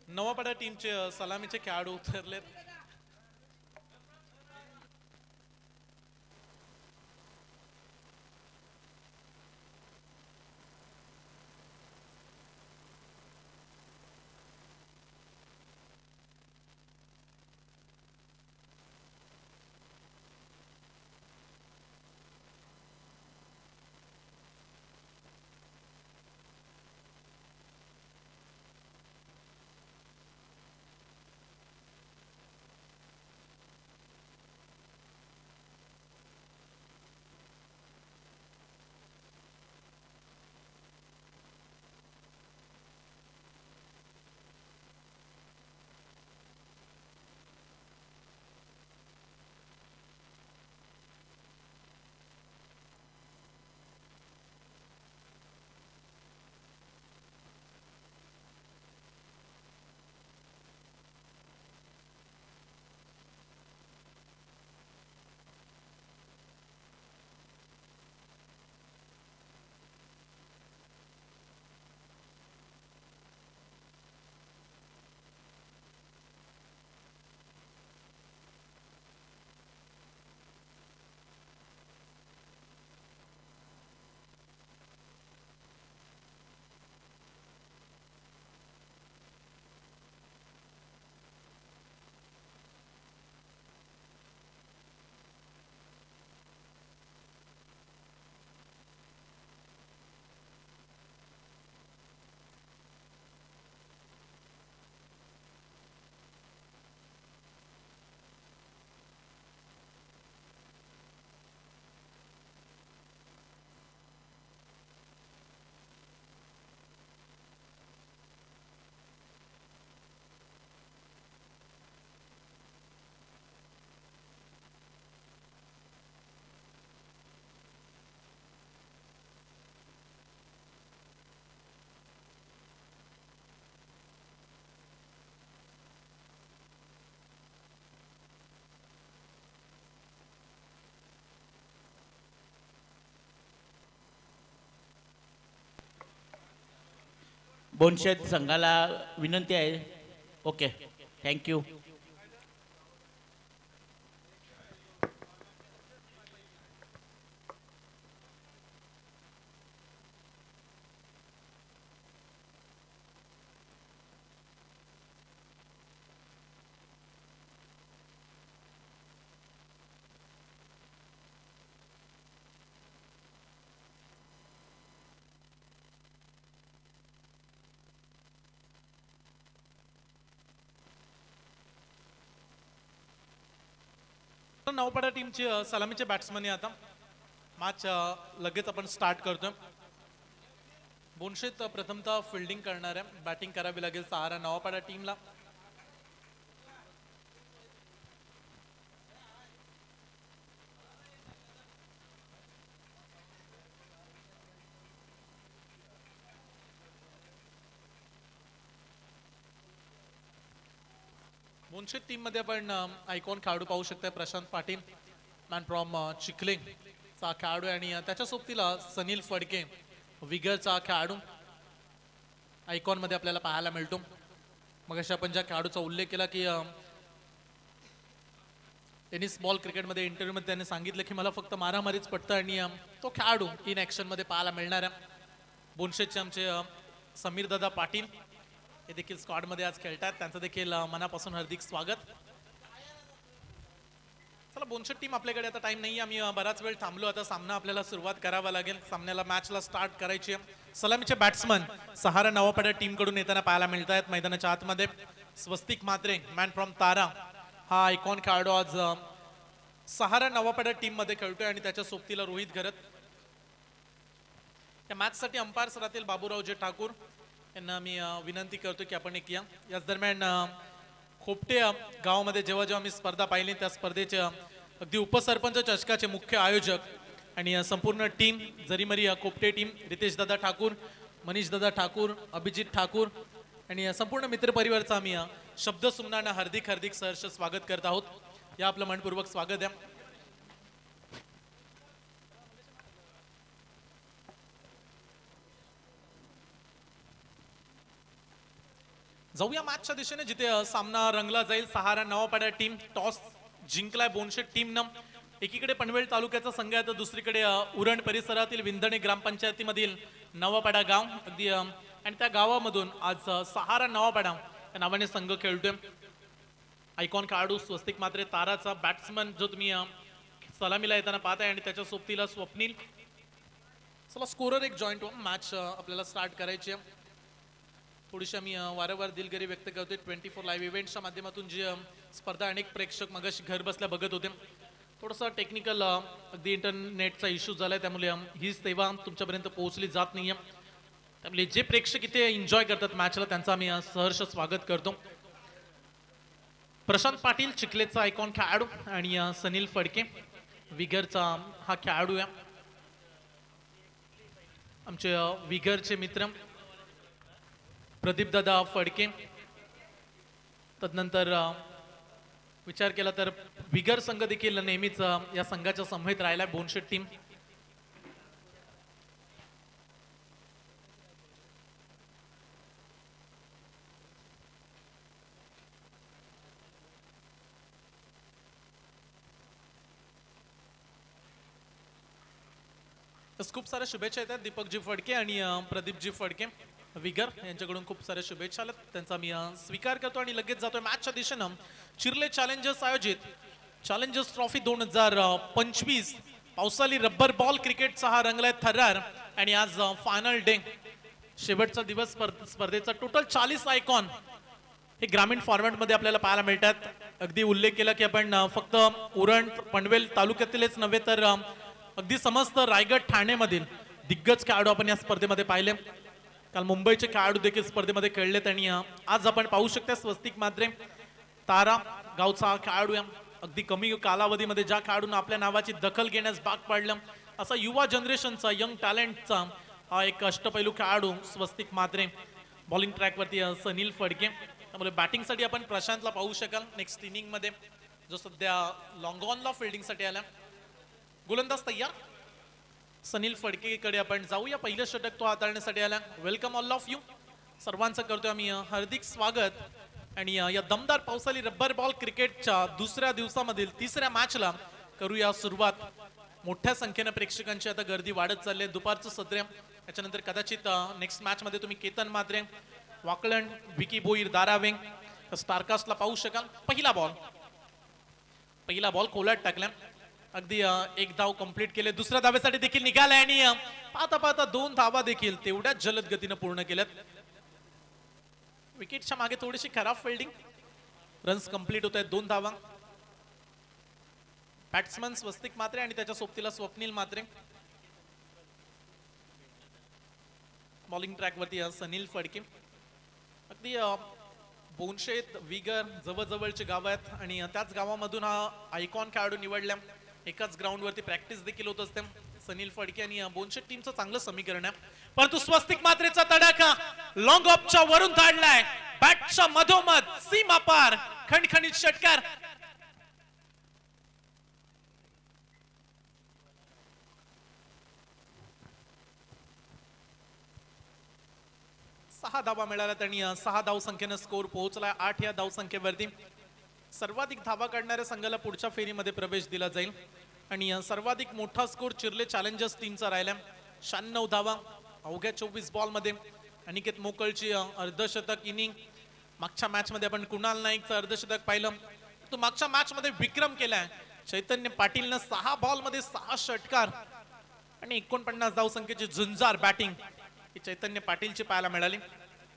नवापाडा टीमचे सलामीचे खेळाडू उतरलेत. बोनशेत संघाला विनंती आहे. Okay, thank you. नवापाडा टीमचे सलामीचे बॅट्समन आहे. आता मॅच लगेच आपण स्टार्ट करतोय. बोनशेत प्रथमतः फिल्डिंग करणार आहे. बॅटिंग करावी लागेल सहारा नवापाडा टीमला. बोनशेत टीम मध्ये आपण आयकॉन खेळाडू पाहू शकता. प्रशांत पाटील, मॅन फ्रॉम चिखले चा खेळाडू, आणि त्याच्या सोबतीला सनील फडके विगरचा खेळाडू आयकॉन मध्ये आपल्याला पाहायला मिळतो. मग अशा आपण ज्या खेळाडूचा उल्लेख केला की टेनिस बॉल क्रिकेटमध्ये इंटरव्ह्यूमध्ये त्याने सांगितलं की मला फक्त मारामारीच पटतं, आणि तो खेळाडू इन ऍक्शन मध्ये पाहायला मिळणार आहे. बोनशेतचे आमचे समीर दादा पाटील हे देखील स्क्वॉड मध्ये आज खेळतात. त्यांचं देखील मनापासून हार्दिक स्वागत. चला, बोनशेत टीम आपल्याकडे आता टाइम नाही. आम्ही बराच वेळ थांबलो. आता सामना आपल्याला सुरुवात करावा लागेल. सामन्याला मॅचला स्टार्ट करायची आहे. सलामीचे बॅट्समन सहारा नवापाडा टीम कडून येताना पाहायला मिळत आहेत. मैदानाच्या आतमध्ये स्वस्तिक म्हात्रे, मॅन फ्रॉम तारा, हा आयकॉन खेळाडू आज सहारा नवापाडा टीम मध्ये खेळतोय, आणि त्याच्या सोबतीला रोहित घरत. या मॅच साठी अंपायर्स राहतील बाबूरावजी ठाकूर यांना मी विनंती करतो की आपण एक याच दरम्यान खोपटे गावामध्ये जेव्हा जेव्हा मी स्पर्धा पाहिली त्या स्पर्धेचे अगदी उपसरपंच चषकाचे मुख्य आयोजक आणि संपूर्ण टीम जरीमरी खोपटे टीम, रितेश दादा ठाकूर, मनीष दादा ठाकूर, अभिजित ठाकूर आणि संपूर्ण मित्रपरिवारचा आम्ही शब्द सुमनानं हार्दिक हार्दिक सहर्ष स्वागत करत आहोत. या आपलं मनपूर्वक स्वागत आहे. जाऊया मॅचच्या दिशेने जिथे सामना रंगला जाईल. सहारा नवापाडा टीम टॉस जिंकलाय बोनशेट टीमनं. एकीकडे पनवेल तालुक्याचा संघ आहे तर दुसरीकडे उरण परिसरातील विंधणे ग्रामपंचायतीमधील नवापाडा गाव अगदी आणि त्या गावामधून आज सहारा नवापाडा या नावाने संघ खेळतोय. आयकॉन खेळाडू स्वस्तिक मात्रे ताराचा बॅट्समन जो तुम्ही सलामीला येताना पाहताय आणि त्याच्या सोबतीला स्वप्नील. चला स्कोरर एक जॉईंट मॅच आपल्याला स्टार्ट करायची आहे. थोडीशी आम्ही वारंवार दिलगिरी व्यक्त करतोय 24 लाईव्ह इव्हेंट्सच्या माध्यमातून जी स्पर्धा अनेक प्रेक्षक मगाशी घर बसल्या बघत होते. थोडंसं टेक्निकल अगदी इंटरनेटचा इश्यू झालाय त्यामुळे ही सेवा तुमच्यापर्यंत पोहोचली जात नाहीये. त्यामुळे जे प्रेक्षक इथे एन्जॉय करतात मॅचला त्यांचा आम्ही सहर्ष स्वागत करतो. प्रशांत पाटील चिखलेचा आयकॉन खेळाडू आणि सनील फडके विगरचा हा खेळाडू आहे. आमचे विगरचे मित्र प्रदीप दादा फडके. तदनंतर विचार केला तर विगर संघ देखील नेहमीच या संघाच्या समवेत राहिला बोनशेट टीम. खूप साऱ्या शुभेच्छा येतात दीपकजी फडके आणि प्रदीपजी फडके विगर यांच्याकडून खूप साऱ्या शुभेच्छा आल्यात त्यांचा मी स्वीकार करतो आणि लगेच जातोय मॅचच्या दिशेनं. चिर्ले चॅलेंजर्स आयोजित चॅलेंजर्स ट्रॉफी 2025 पावसाळी रब्बर बॉल क्रिकेटचा हा रंगलाय थरार आणि आज फायनल डे शेवटचा दिवस स्पर्धेचा टोटल 40 आयकॉन हे ग्रामीण फॉर्मॅटमध्ये आपल्याला पाहायला मिळतात. अगदी उल्लेख केला की आपण फक्त उरण पनवेल तालुक्यातीलच नव्हे तर अगदी समस्त रायगड ठाणेमधील दिग्गज खेळाडू आपण या स्पर्धेमध्ये पाहिले. काल मुंबईचे खेळाडू देखील स्पर्धेमध्ये खेळलेत आणि आज आपण पाहू शकता स्वस्तिक मात्रे तारा गावचा हा खेळाडू अगदी कमी कालावधीमध्ये ज्या खेळाडूंना आपल्या नावाची दखल घेण्यास भाग पाडलं असा युवा जनरेशनचा यंग टॅलेंटचा हा एक अष्टपैलू खेळाडू स्वस्तिक मात्रे. बॉलिंग ट्रॅकवरती सनील फडके. त्यामुळे बॅटिंगसाठी आपण प्रशांतला पाहू शकाल नेक्स्ट इनिंग मध्ये जो सध्या लॉंग ऑनला फिल्डिंगसाठी आला. गोलंदाज तयार सनील फडकेकडे आपण जाऊया. पहिलं षटक तो हाताळण्यासाठी आला. वेलकम ऑल ऑफ यू सर्वांचं करतोय आम्ही हार्दिक स्वागत. आणि या दमदार पावसाळी रब्बर बॉल क्रिकेटच्या दुसऱ्या दिवसामधील तिसऱ्या मॅचला करूया सुरुवात. मोठ्या संख्येने प्रेक्षकांची आता गर्दी वाढत चालली आहे. दुपारचं सत्र याच्यानंतर कदाचित नेक्स्ट मॅच मध्ये तुम्ही केतन मात्रे वाकलन विकी बोईर दारावेंग स्टारकास्टला पाहू शकाल. पहिला बॉल कोलाट टाकला. अगदी एक धाव कंप्लीट केले. दुसऱ्या धावेसाठी देखील निघालाय आणि पाहता पाहता 2 धावा देखील तेवढ्याच जलद गतीने पूर्ण केल्यात. विकेटच्या मागे थोडीशी खराब फिल्डिंग. रन्स कंप्लीट होत आहेत 2 धावा. बॅट्समन स्वस्तिक मात्रे आणि त्याच्या सोबतीला स्वप्नील मात्रे. बॉलिंग ट्रॅकवरती सनील फडके. अगदी बोनशेत विगर जवळजवळचे गाव आहेत आणि त्याच गावामधून हा आयकॉन खेळाडू निवडल्या. एकाच ग्राउंडवरती प्रॅक्टिस देखील होत असते. सनील फडके आणि बोनशेट टीमचं चांगलं समीकरण आहे. परंतु स्वस्तिक मात्रेचा तडाखा लॉंग ऑफच्या वरून धाडलाय. बॅटच्या मधोमध सीमा पार खणखणीत षटकार. सहा धावा मिळाल्यात आणि 6 धाव संख्येने स्कोर पोहोचलाय 8 या धाव संख्येवरती. सर्वाधिक धावा काढणाऱ्या संघाला पुढच्या फेरीमध्ये प्रवेश दिला जाईल आणि सर्वाधिक मोठा स्कोर चिर्ले चॅलेंजर्स टीमचा राहिला 96 धावा अवघ्या 24 बॉल मध्ये. अनिकेत मोकळची अर्धशतक इनिंग. मागच्या मॅच मध्ये आपण कुणाल नाईकचं अर्धशतक पाहिलं. तो मागच्या मॅच मध्ये विक्रम केलाय. चैतन्य पाटीलनं 6 बॉल मध्ये 6 षटकार आणि 49 धाव संख्येची झुंजार बॅटिंग ही चैतन्य पाटीलची पाहायला मिळाली.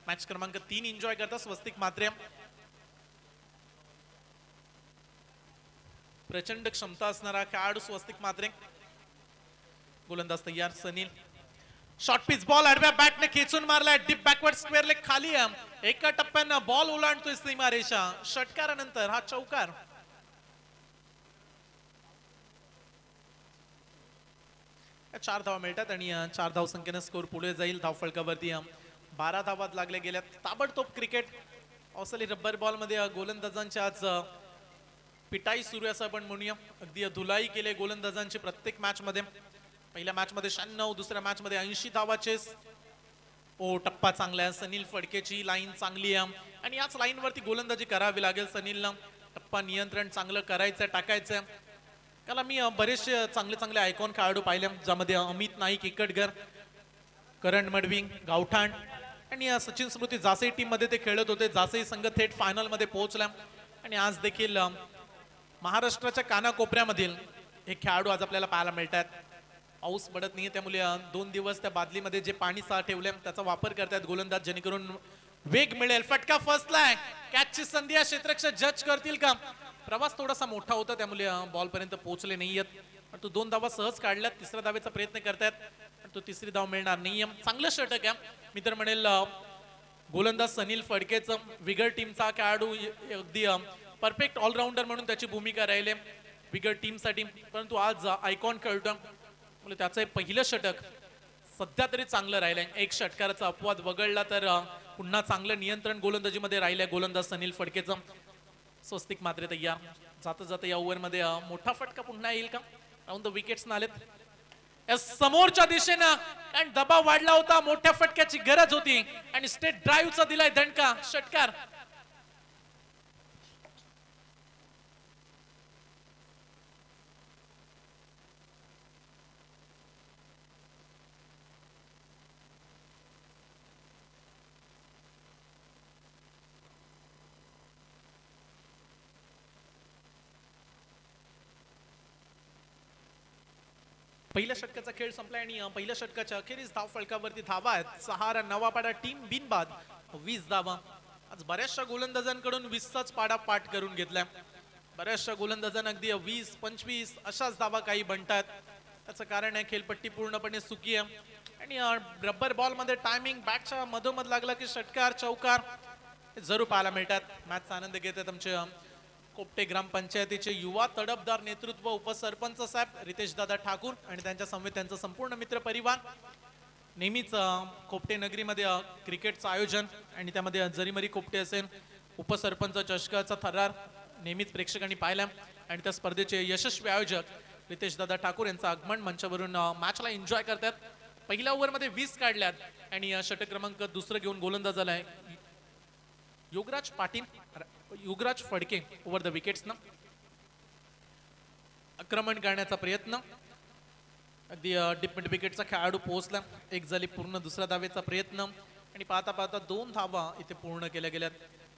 मॅच क्रमांक 3 एन्जॉय करता स्वस्तिक मात्रे. प्रचंड क्षमता असणारा खेळाडू स्वस्तिक मात्रे. गोलंदाज तयार सनील. शॉर्ट पिच बॉल आडव्या बॅटने खेचून मारलाय. डीप बॅकवर्ड स्क्वेअर लेग खाली एका टप्प्यानं बॉल ओलांडतोय सीमारेषा. षटकारानंतर हा चौकार. चार धावा मिळतात आणि 4 धाव संख्येने स्कोर पुढे जाईल. धावफलकावरती 12 धावात लागले गेल्यात. ताबडतोब क्रिकेट पावसाळी रब्बर बॉल मध्ये गोलंदाजांच्या आज पिटाई सुरू आहे असं आपण म्हणूया. अगदी धुलाई केले गोलंदाजांची प्रत्येक मॅच मध्ये. पहिल्या मॅच मध्ये 96, दुसऱ्या मॅच मध्ये 80 धावा चेस ओ टप्पा चांगला आहे, सनील फडकेची लाईन चांगली आहे आणि याच लाईनवरती गोलंदाजी करावी लागेल सनीलला. टप्पा नियंत्रण चांगलं करायचं टाकायचं. त्याला मी बरेचसे चांगले चांगले आयकॉन खेळाडू पाहिले, ज्यामध्ये अमित नाईक इकडगर, करण मडवी, गावठाण आणि सचिन स्मृती जासई टीम मध्ये ते खेळत होते. जासई संघ थेट फायनल मध्ये पोहोचला आणि आज देखील महाराष्ट्राच्या कानाकोपऱ्यामधील हे खेळाडू आज आपल्याला पाहायला मिळतात. पाऊस पडत नाहीये त्यामुळे 2 दिवस त्या बादलीमध्ये जे पाणी ठेवले त्याचा वापर करतात गोलंदाज, जेणेकरून वेग मिळेल. फटका फसलाय, कॅचची संधी या क्षेत्ररक्षक जज करतील का? प्रवास थोडासा मोठा होता त्यामुळे बॉल पर्यंत पोहोचले नाहीयेत, पण तो 2 धावा सहज काढल्यात. तिसऱ्या धावेचा प्रयत्न करतायत पण तो तिसरी धाव मिळणार नाहीये. चांगलं षटक आहे मी तर म्हणेल. गोलंदाज सनील फडकेचं विगर टीमचा खेळाडू, अगदी परफेक्ट ऑलराऊंडर म्हणून त्याची भूमिका राहिली विगर टीमसाठी, परंतु आज आयकॉन खेळतो म्हणजे त्याचं पहिलं षटक सध्या तरी चांगलं राहिलंय. एक षटकाराचा अपवाद वगळला तर पुन्हा चांगलं नियंत्रण गोलंदाजीमध्ये राहिलंय गोलंदाज सनील फडकेचं. स्वस्तिक मात्र तयार. जाता जाता या ओव्हरमध्ये मोठा फटका पुन्हा येईल का? राऊंड द विकेट्स नालेत समोरच्या दिशेनं, कारण दबाव वाढला होता, मोठ्या फटक्याची गरज होती आणि स्टेट ड्राईव्हचा दिलाय दणका षटकार. पहिल्या षटकाचा खेळ संपला आणि पहिल्या षटकाच्या अखेरीस धाव फलकावरती धावा आहेत 6 रन. नवापाडा टीम बिनबाद 20 धावा. आज बऱ्याचशा गोलंदाजांकडून 20चाच पाडा पाठ करून घेतलाय. बऱ्याचशा गोलंदाजांना अगदी 20-25 अशाच धावा काही बनतात. त्याचं कारण आहे खेळपट्टी पूर्णपणे सुकी आहे आणि रबर बॉल मध्ये टायमिंग बॅटच्या मधोमध लागला की षटकार चौकार जरूर पाहायला मिळतात. मॅचचा आनंद घेत आहेत आमचे कोपटे ग्रामपंचायतीचे युवा तडफदार नेतृत्व, उपसरपंच साहेब रितेश दादा ठाकूर आणि त्यांच्या समवेत त्यांचा संपूर्ण मित्र परिवार. नेहमीच कोपटे नगरीमध्ये क्रिकेटचं आयोजन आणि त्यामध्ये जरीमरी कोपटे असेल, उपसरपंच चषकाचा थरार नेहमीच प्रेक्षकांनी पाहिला आणि त्या स्पर्धेचे यशस्वी आयोजक रितेश दादा ठाकूर यांचं आगमन मंचावरून मॅचला एन्जॉय करतात. पहिल्या ओव्हरमध्ये 20 काढल्यात आणि षटक क्रमांक दुसरं घेऊन गोलंदाजाला आहे Yograj Patil, Yugraj Phadke over the wickets ना आक्रमण करण्याचा प्रयत्न. अगदी डिप विकेटचा खेळाडू पोहोचला. एक झाली पूर्ण दुसऱ्या धावेचा प्रयत्न आणि पाहता पाहता 2 धावा इथे पूर्ण केल्या गेल्यात.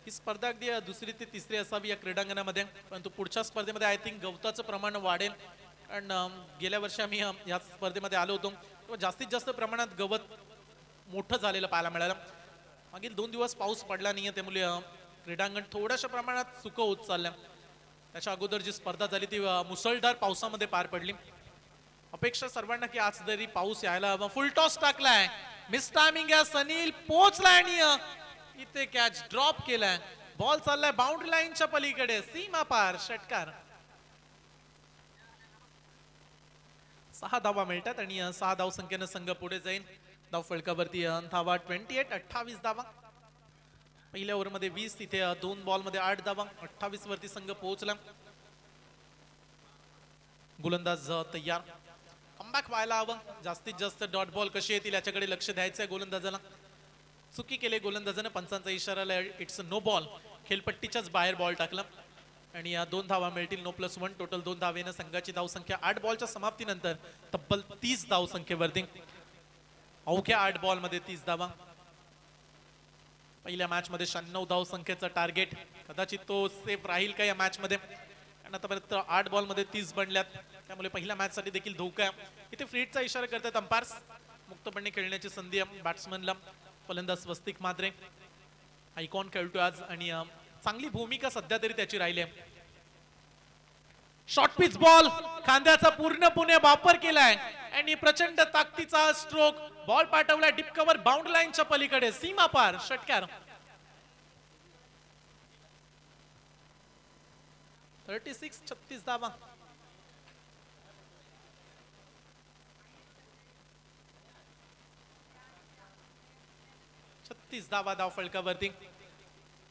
ही स्पर्धा अगदी दुसरी ते तिसरी असावी या क्रीडांगणामध्ये, परंतु पुढच्या स्पर्धेमध्ये आय थिंक गवताचं प्रमाण वाढेल. कारण गेल्या वर्षी आम्ही या स्पर्धेमध्ये आलो होतो तेव्हा जास्तीत जास्त प्रमाणात गवत मोठं झालेलं पाहायला मिळालं. मागील 2 दिवस पाऊस पडला नाहीये त्यामुळे क्रीडांगण थोड्याशा प्रमाणात सुकं होत चाललं. त्याच्या अगोदर जी स्पर्धा झाली ती मुसळधार पावसामध्ये पार पडली. अपेक्षा सर्वांना की आज जरी पाऊस यायला हवा. फुल टॉस टाकलाय, मिस टायमिंग आहे, सनील पोहोचलाय आणि इथे कॅच ड्रॉप केलाय. बॉल चाललाय बाउंड्री लाईनच्या पलीकडे, सीमा पार षटकार. 6 धावा मिळतात आणि 6 धाव संख्येनं संघ पुढे जाईल. धाव फलकावरती धावा 28 धावा. पहिल्या ओव्हरमध्ये 20, तिथे 2 बॉलमध्ये 8 धावा. 28 वरती संघ पोहोचला. गोलंदाज तयार. कमबॅक व्हायला हवं. जास्तीत जास्त डॉट बॉल कशी येतील याच्याकडे लक्ष द्यायचंय गोलंदाजाला. चुकी केले गोलंदाजाने, पंचांचा इशारा इट्स नो बॉल. खेळपट्टीच्याच बाहेर बॉल टाकला आणि 2 धावा मिळतील. नो प्लस 1 टोटल 2 धावेनं संघाची धावसंख्या 8 बॉलच्या समाप्तीनंतर तब्बल 30 धावसंख्येवरती. अवघ्या 8 बॉलमध्ये 30 धावा. पहिल्या मॅच मध्ये 96 धाव संख्येचा टार्गेट, कदाचित तो सेफ राहील का या मॅच मध्ये? कारण आतापर्यंत 8 बॉल मध्ये 30 बनल्यात, त्यामुळे पहिल्या मॅच साठी देखील धोका आहे. इथे फ्रीटचा इशारा करतात अंपायर्स. मुक्तपणे खेळण्याची संधी आहे बॅट्समनला. फलंदाज स्वस्तिक मात्रे आयकॉन खेळतोय आज आणि चांगली भूमिका सध्या तरी त्याची राहिली आहे. शॉर्ट पिच बॉल, खांद्याचा पूर्णपणे वापर केलाय आणि प्रचंड ताकदीचा स्ट्रोक. बॉल पाठवलाय डीप कव्हर बाउंड्री लाईनच्या पलीकडे, सीमा पार षटकार. 36 धावा. धावा धाव फलकावरती.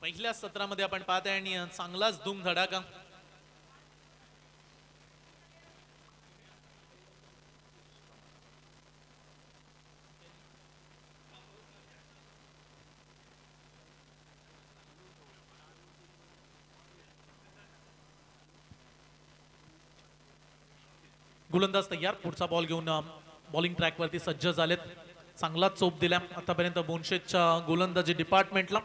पहिल्या सत्रामध्ये आपण पाहताय आणि चांगलाच धूम धडाका. गोलंदाज तयार, पुढचा बॉल घेऊन बॉलिंग ट्रॅकवरती सज्ज झालेत. चांगला चोप दिला आतापर्यंत बोनशेतच्या गोलंदाजी डिपार्टमेंटला.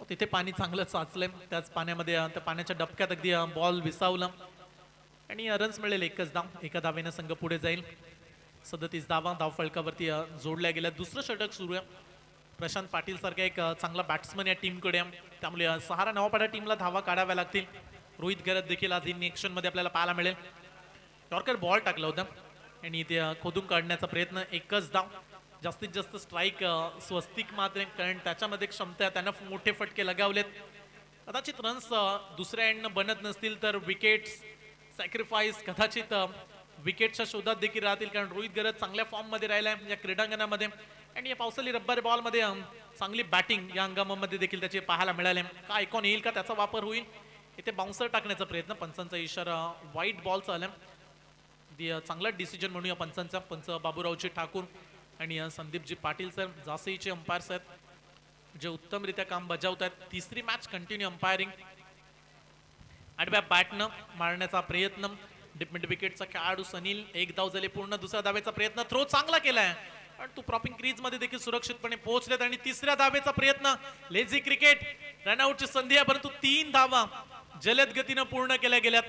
तिथे पाणी चांगलं साचलंय, त्याच पाण्यामध्ये त्या पाण्याच्या डबक्यात अगदी बॉल विसावला आणि रन्स मिळेल. एकच धाव, एका धावेनं संघ पुढे जाईल. 37 धावा धाव फलकावरती जोडल्या गेल्या. दुसरं षटक सुरू आहे. प्रशांत पाटील सारखा एक चांगला बॅट्समन या टीमकडे, त्यामुळे सहारा नवापाडा टीमला धावा काढाव्या लागतील. रोहित गरज देखील आज इन ऍक्शन मध्ये आपल्याला पाहायला मिळेल. यॉर्कर बॉल टाकला होता आणि ते खोदून काढण्याचा प्रयत्न. एकच धाव, जास्तीत जास्त स्ट्राईक स्वस्तिक मात्र, कारण त्याच्यामध्ये क्षमता, त्यांना मोठे फटके लगावलेत. कदाचित रन्स दुसऱ्या एंडनं बनत नसतील तर विकेट्स सॅक्रिफाईस कदाचित विकेटच्या शोधात देखील राहतील, कारण रोहित गरज चांगल्या फॉर्म मध्ये राहिलाय या क्रीडांगणामध्ये आणि या पावसाळी रब्बर बॉल मध्ये चांगली बॅटिंग या हंगामामध्ये देखील त्याचे पाहायला मिळाले. का आयकॉन येईल का त्याचा वापर होईल. इथे बाउन्सर टाकण्याचा प्रयत्न, पंचांचा इशारा वाईट बॉलचा आला. चांगला डिसिजन म्हणूया पंचांचा. पंच बाबूरावजी ठाकूर आणि संदीपजी पाटील सर जासईचे अंपायर्स आहेत जे उत्तमरित्या काम बजावत आहेत. तिसरी मॅच कंटिन्यू अंपायरिंग. आडव्या बॅटनं मारण्याचा प्रयत्न, मिड विकेटचा खेळाडू सनील. एक धाव झाले पूर्ण. दुसऱ्या धावेचा प्रयत्न, थ्रो चांगला केलाय पण तू प्रॉपिंग क्रीज मध्ये देखील सुरक्षितपणे पोहोचलेत. आणि तिसऱ्या धावेचा प्रयत्न, लेझी क्रिकेट, रनआउटची संधी आहे परंतु 3 धावा जलद गतीनं पूर्ण केल्या गेल्यात.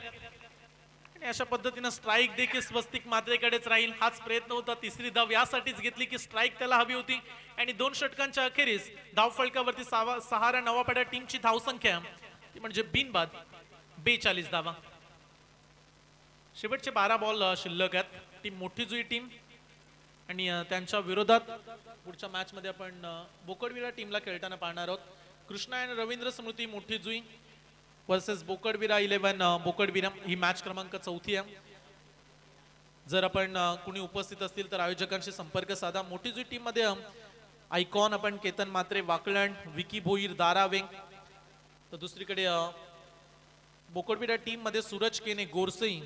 आणि अशा पद्धतीनं स्ट्राईक देखील स्वस्तिक मात्रेकडेच राहील. हाच प्रयत्न होता. तिसरी धाव यासाठीच घेतली की स्ट्राईक त्याला हवी होती. आणि 2 षटकांच्या अखेरीस धाव फलकावरती सहारा नवापाडा टीमची धावसंख्या ती म्हणजे बिनबाद 42 धावा. शेवटचे 12 बॉल शिल्लक आहेत. टीम मोठी जुई टीम आणि त्यांच्या विरोधात पुढच्या मॅच मध्ये आपण बोकडविरा टीमला खेळताना पाहणार आहोत. कृष्णा आणि रवींद्र स्मृती मोठी जुई वर्सेस बोकडविरा 11 बोकडविरा. ही मॅच क्रमांक 4 आहे. जर आपण कुणी उपस्थित असतील तर आयोजकांशी संपर्क साधा. मोठी जुई टीम मध्ये आयकॉन आपण केतन मात्रे वाकलंड, विकी भोईर दारावे, तर दुसरीकडे बोकडविरा टीम मध्ये सूरज केने गोरसई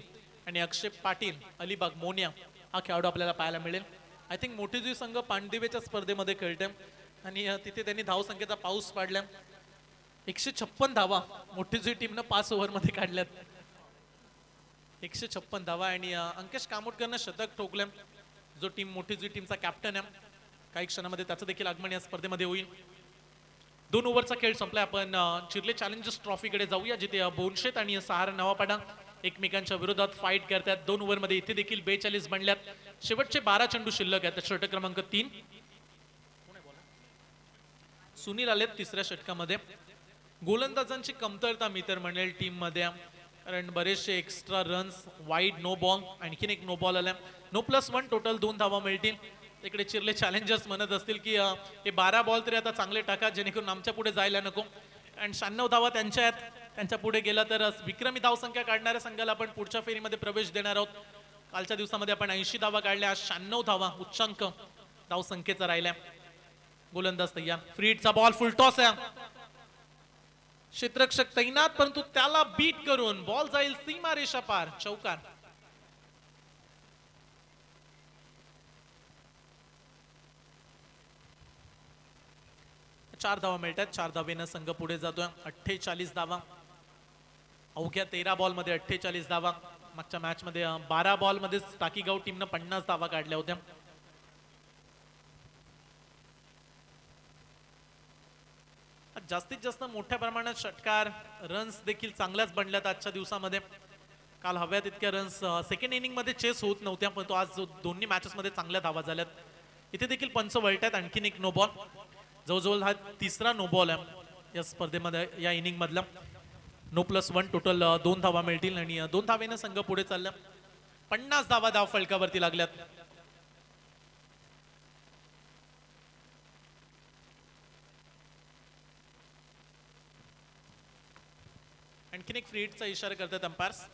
आणि अक्षय पाटील अलिबाग मोन्या हा खेळाडू आपल्याला पाहायला मिळेल. आय थिंक मोठी जुई संघ पांडदिवेच्या स्पर्धेमध्ये खेळते आणि तिथे त्यांनी धावसंख्येचा पाऊस पाडला. 156 धावा मोठी जुई टीमनं 5 ओव्हरमध्ये काढल्यात. 156 धावा आणि अंकेश कामोटकरनं शतक ठोकले, जो टीम मोठी जुई टीमचा कॅप्टन आहे. काही क्षणामध्ये त्याचं देखील आगमन या स्पर्धेमध्ये होईल. 2 ओव्हरचा खेळ संपलाय. आपण चिर्ले चॅलेंजर्स ट्रॉफीकडे जाऊया, जिथे बोनशेत आणि सहारा नवापाडा एकमेकांच्या विरोधात फाईट करतात. 2 ओव्हरमध्ये इथे देखील 42 बनल्यात. शेवटचे 12 चेंडू शिल्लक आहेत. षटक क्रमांक 3 सुनील आलेत तिसऱ्या षटकामध्ये. गोलंदाजांची कमतरता मी तर म्हणेल टीम मध्ये, कारण बरेचसे extra runs, wide no ball, आणखीन एक नो बॉल आला. नो +1 टोटल 2 धावा मिळतील. तिकडे चिर्ले चॅलेंजर्स म्हणत असतील की हे 12 बॉल तरी आता चांगले टाका जेणेकरून आमच्या पुढे जायला नको. आणि 96 धावा त्यांच्या आहेत. त्यांच्या पुढे गेला तर विक्रमी धावसंख्या काढणाऱ्या संघाला आपण पुढच्या फेरीमध्ये प्रवेश देणार आहोत. कालच्या दिवसामध्ये आपण 80 धावा काढल्या, आज 96 धावा उच्चांक धावसंख्येचा राहिल्या. गोलंदाज तयार. फ्रीडचा बॉल फुल टॉस आहे. क्षेत्ररक्षक तैनात परंतु त्याला बीट करून बॉल जाईल सीमा रेषा पार. चौकार. चार धावा मिळतात. 4 धावेनं संघ पुढे जातोय. 48 धावा. अवघ्या 13 बॉल मध्ये 48 धावा. मागच्या मॅच मध्ये 12 बॉल मध्ये टाकीगाव टीमनं 50 धावा काढल्या होत्या. जास्तीत जास्त मोठ्या प्रमाणात षटकार, रन्स देखील चांगल्याच बनल्यात आजच्या दिवसामध्ये. काल हव्या तितक्या रन्स सेकंड इनिंग मध्ये चेस होत नव्हत्या, पण तो आज दोन्ही मॅचेस मध्ये चांगल्या धावा झाल्यात. इथे देखील पंच वळतात. आणखीन एक नो बॉल. जवळजवळ हा तिसरा नो बॉल आहे या स्पर्धेमध्ये, या इनिंग मधला. नो +1 टोटल 2 धावा मिळतील आणि 2 धावेनं संघ पुढे चालला. 50 धावा धाव फलकावरती लागल्यात. आणखीन एक फ्री हिटचा इशारा करतात अंपायर्स.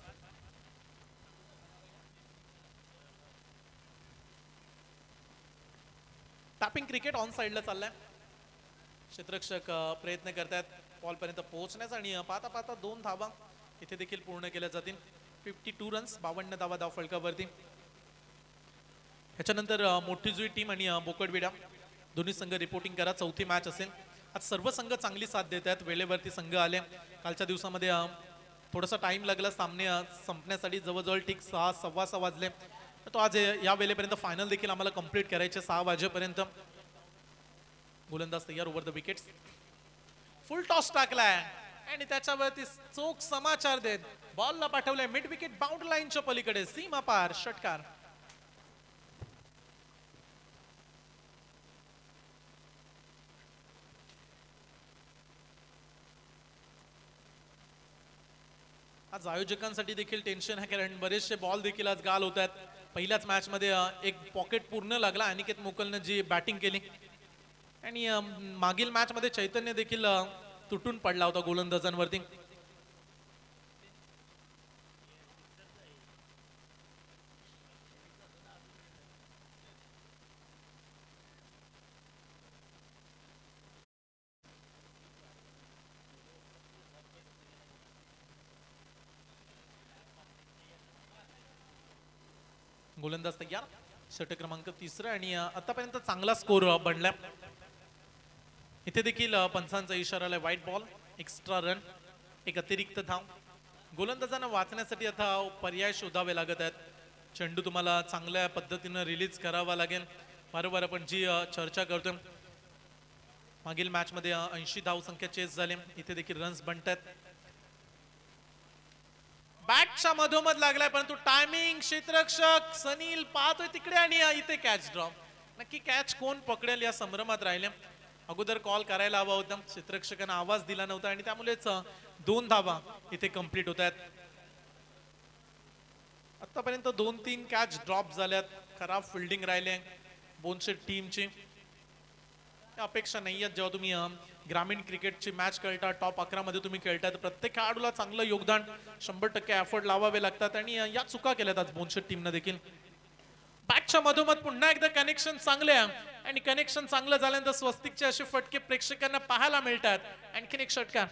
टॅपिंग क्रिकेट ऑन साइडला चाललाय. क्षेत्ररक्षक प्रयत्न करतात बॉल पर्यंत पोहोचण्याचा आणि पाहता पाहता 2 धावा इथे देखील पूर्ण केल्या जातील. 52 रन्स, 52 धावा धाव फलकावरती. ह्याच्यानंतर मोठी जुई टीम आणि बोकडविडा दोन्ही संघ रिपोर्टिंग करा. 4थी मॅच असेल. आज सर्व संघ चांगली साथ देत आहेत. वेळेवरती संघ आले. कालच्या दिवसामध्ये थोडासा टाइम लागला सामने संपण्यासाठी, जवळजवळ ठीक 6 सव्वा 6 वाजले. तो आज या वेळेपर्यंत फायनल देखील आम्हाला कंप्लीट करायचे 6 वाजेपर्यंत. गोलंदाज तयार over the wickets. Full toss टाकलाय आणि त्याच्यावरती चोख समाचार देत बॉलला पाठवलंय मिड विकेट बाउंड्री लाईनच्या पलीकडे, सीमा पार षटकार. आज आयोजकांसाठी देखील टेन्शन आहे, कारण बरेचसे बॉल देखील आज गाल होत आहेत. पहिल्याच मॅच मध्ये एक पॉकेट पूर्ण लागला अनिकेत मोकलने जी बॅटिंग केली, आणि मागील मॅच मध्ये चैतन्य देखील तुटून पडला होता गोलंदाजांवरती. गोलंदाज तयार, षटक क्रमांक 3 आणि आतापर्यंत चांगला स्कोर बनला. इथे देखील पंचांचा इशारा आलाय, व्हाईट बॉल, एक्स्ट्रा रन, एक अतिरिक्त धाव. गोलंदाजांना वाचण्यासाठी आता पर्याय शोधावे लागत आहेत. चेंडू तुम्हाला चांगल्या पद्धतीनं रिलीज करावा लागेल. बरोबर आपण जी चर्चा करतोय, मागील मॅच मध्ये 80 धावसंख्या चेस झाले, इथे देखील रन्स बनतात. बॅटच्या मधोमध लागलाय, परंतु टायमिंग क्षेत्ररक्षक सनील पाहतोय तिकडे आणि इथे कॅच ड्रॉप. नक्की कॅच कोण पकडेल या संभ्रमात राहिले. अगोदर कॉल करायला हवा होता, क्षेत्ररक्षकांना आवाज दिला नव्हता आणि त्यामुळेच 2 धावा इथे कंप्लीट होत आहेत. आतापर्यंत 2-3 कॅच ड्रॉप झाल्यात. खराब फिल्डिंग राहिले बोनशेट टीमची. अपेक्षा नाही आहेत. जेव्हा तुम्ही ग्रामीण क्रिकेटची मॅच खेळता, टॉप 11 मध्ये तुम्ही खेळता, तर प्रत्येक खेळाडूला चांगलं योगदान 100% एफर्ट लावावे लागतात आणि या चुका केल्यात आज बोनशेट टीमनं देखील. बॅटच्या मधोमध पुन्हा एकदा कनेक्शन चांगले आहे आणि कनेक्शन चांगलं झाल्यानंतर स्वस्तिकचे असे फटके प्रेक्षकांना पाहायला मिळतात. आणखीन एक षटकार.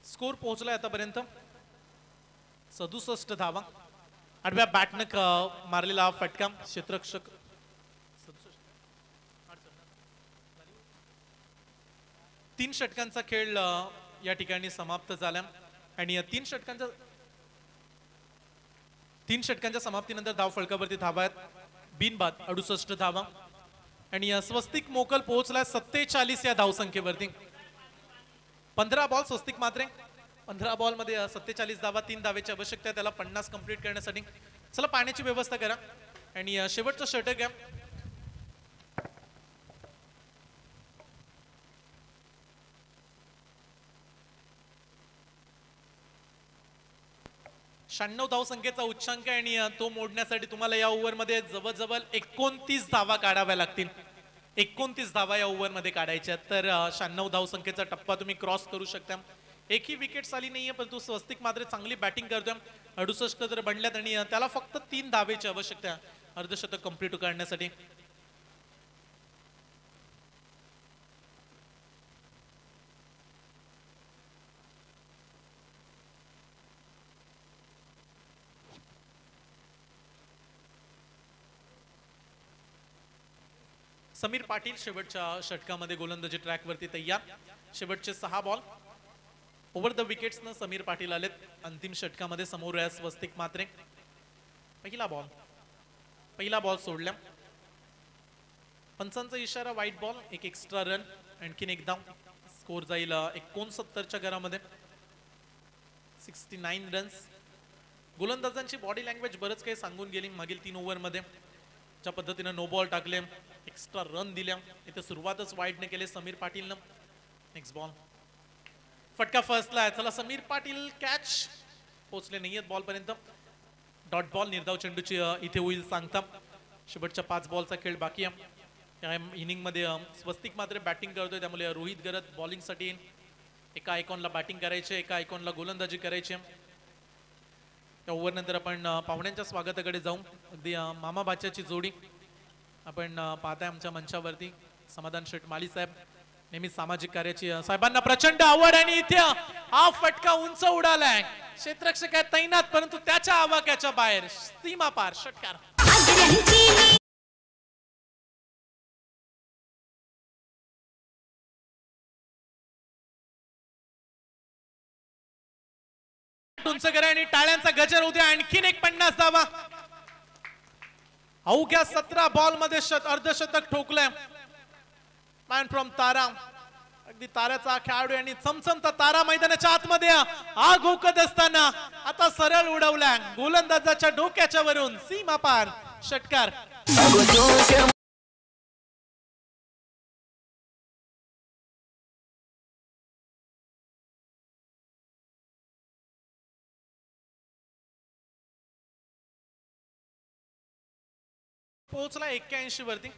स्कोर पोहोचलाय आतापर्यंत 67 धावा. आडव्या बॅटनं मारलेला फटका क्षेत्ररक्षक. 3 षटकांचा खेळ या ठिकाणी समाप्त झाला आणि 3 षटकांच्या समाप्तीनंतर धाव फलकावरती धावा आहेत बिनबाद 68 धावा आणि स्वस्तिक मोकल पोहोचलाय 47 या धावसंख्येवरती. 15 बॉल स्वस्तिक मात्रे, 15 बॉल मध्ये 47 धावा, 3 धावेची आवश्यकता आहे त्याला 50 कंप्लीट करण्यासाठी. चला पाण्याची व्यवस्था करा आणि शेवटचं षटक आहे. शहाण्णव धावसंख्येचा उच्चांक आहे आणि तो मोडण्यासाठी तुम्हाला या ओव्हरमध्ये जवळजवळ 29 धावा काढाव्या लागतील. 29 धावा या ओव्हरमध्ये काढायच्या, तर 96 धावसंख्येचा टप्पा तुम्ही क्रॉस करू शकता. एकही विकेट आली नाहीये, परंतु स्वस्तिक मात्र चांगली बॅटिंग करतोय. 68 तर बनल्यात आणि त्याला फक्त 3 धावेची आवश्यकता आहे अर्धशतक कंप्लीट करण्यासाठी. समीर पाटील शेवटच्या षटकामध्ये गोलंदाजी ट्रॅकवरती तयार. शेवटचे 6 बॉल ओव्हर द विकेट्सनं समीर पाटील आलेत. अंतिम षटकामध्ये समोर आहे स्वस्तिक मात्रे. पहिला बॉल सोडला. पंचांचा इशारा, व्हाईट बॉल, एक एक्स्ट्रा रन, आणखीन एक धाव. स्कोर जाईल 69च्या घरामध्ये 69 रन्स. गोलंदाजांची बॉडी लँग्वेज बरंच काही सांगून गेली मागील 3 ओव्हरमध्ये. ज्या पद्धतीने नो बॉल टाकले, एक्स्ट्रा रन दिल्या, इथे सुरुवातच वाईडने केले समीर पाटीलनं. नेक्स्ट बॉल, फटका फर्स्टला आहे. चला समीर पाटील कॅच पोहोचले नाहीयेत बॉल पर्यंत. डॉट बॉल निर्धाव चेंडूची इथे होईल सांगता. शेवटच्या 5 बॉलचा खेळ बाकी आहे. या इनिंग मध्ये स्वस्तिक मात्र बॅटिंग करतोय, त्यामुळे रोहित गरत बॉलिंग साठी. एका आयकॉनला बॅटिंग करायचे, एका आयकॉनला गोलंदाजी करायची. त्या ओव्हर नंतर आपण पाहुण्यांच्या स्वागताकडे जाऊ. अगदी मामा बाच्याची जोडी आपण पाहताय आमच्या मंचावरती. समाधान शेठ माळी साहेब नेहमी सामाजिक कार्याची साहेबांना प्रचंड आवड आणि इथे हा फटका उंच उडालाय. क्षेत्ररक्षक आहे तैनात परंतु त्याच्या आवाक्याच्या बाहेर सीमा पार षटकार. उंच करा आणि टाळ्यांचा गजर होते. आणखीन एक 50 धावा. अवघ्या 17 बॉल मध्ये अर्धशतक ठोकलंय मॅन फ्रॉम तारा. अगदी ताऱ्याचा खेळाडू आणि चमचमता तारा मैदानाच्या आतमध्ये आग ओकत असताना आता सरळ उडवला गोलंदाजाच्या डोक्याच्या वरून सीमा पार षटकार. पोहोचला 81 वरती.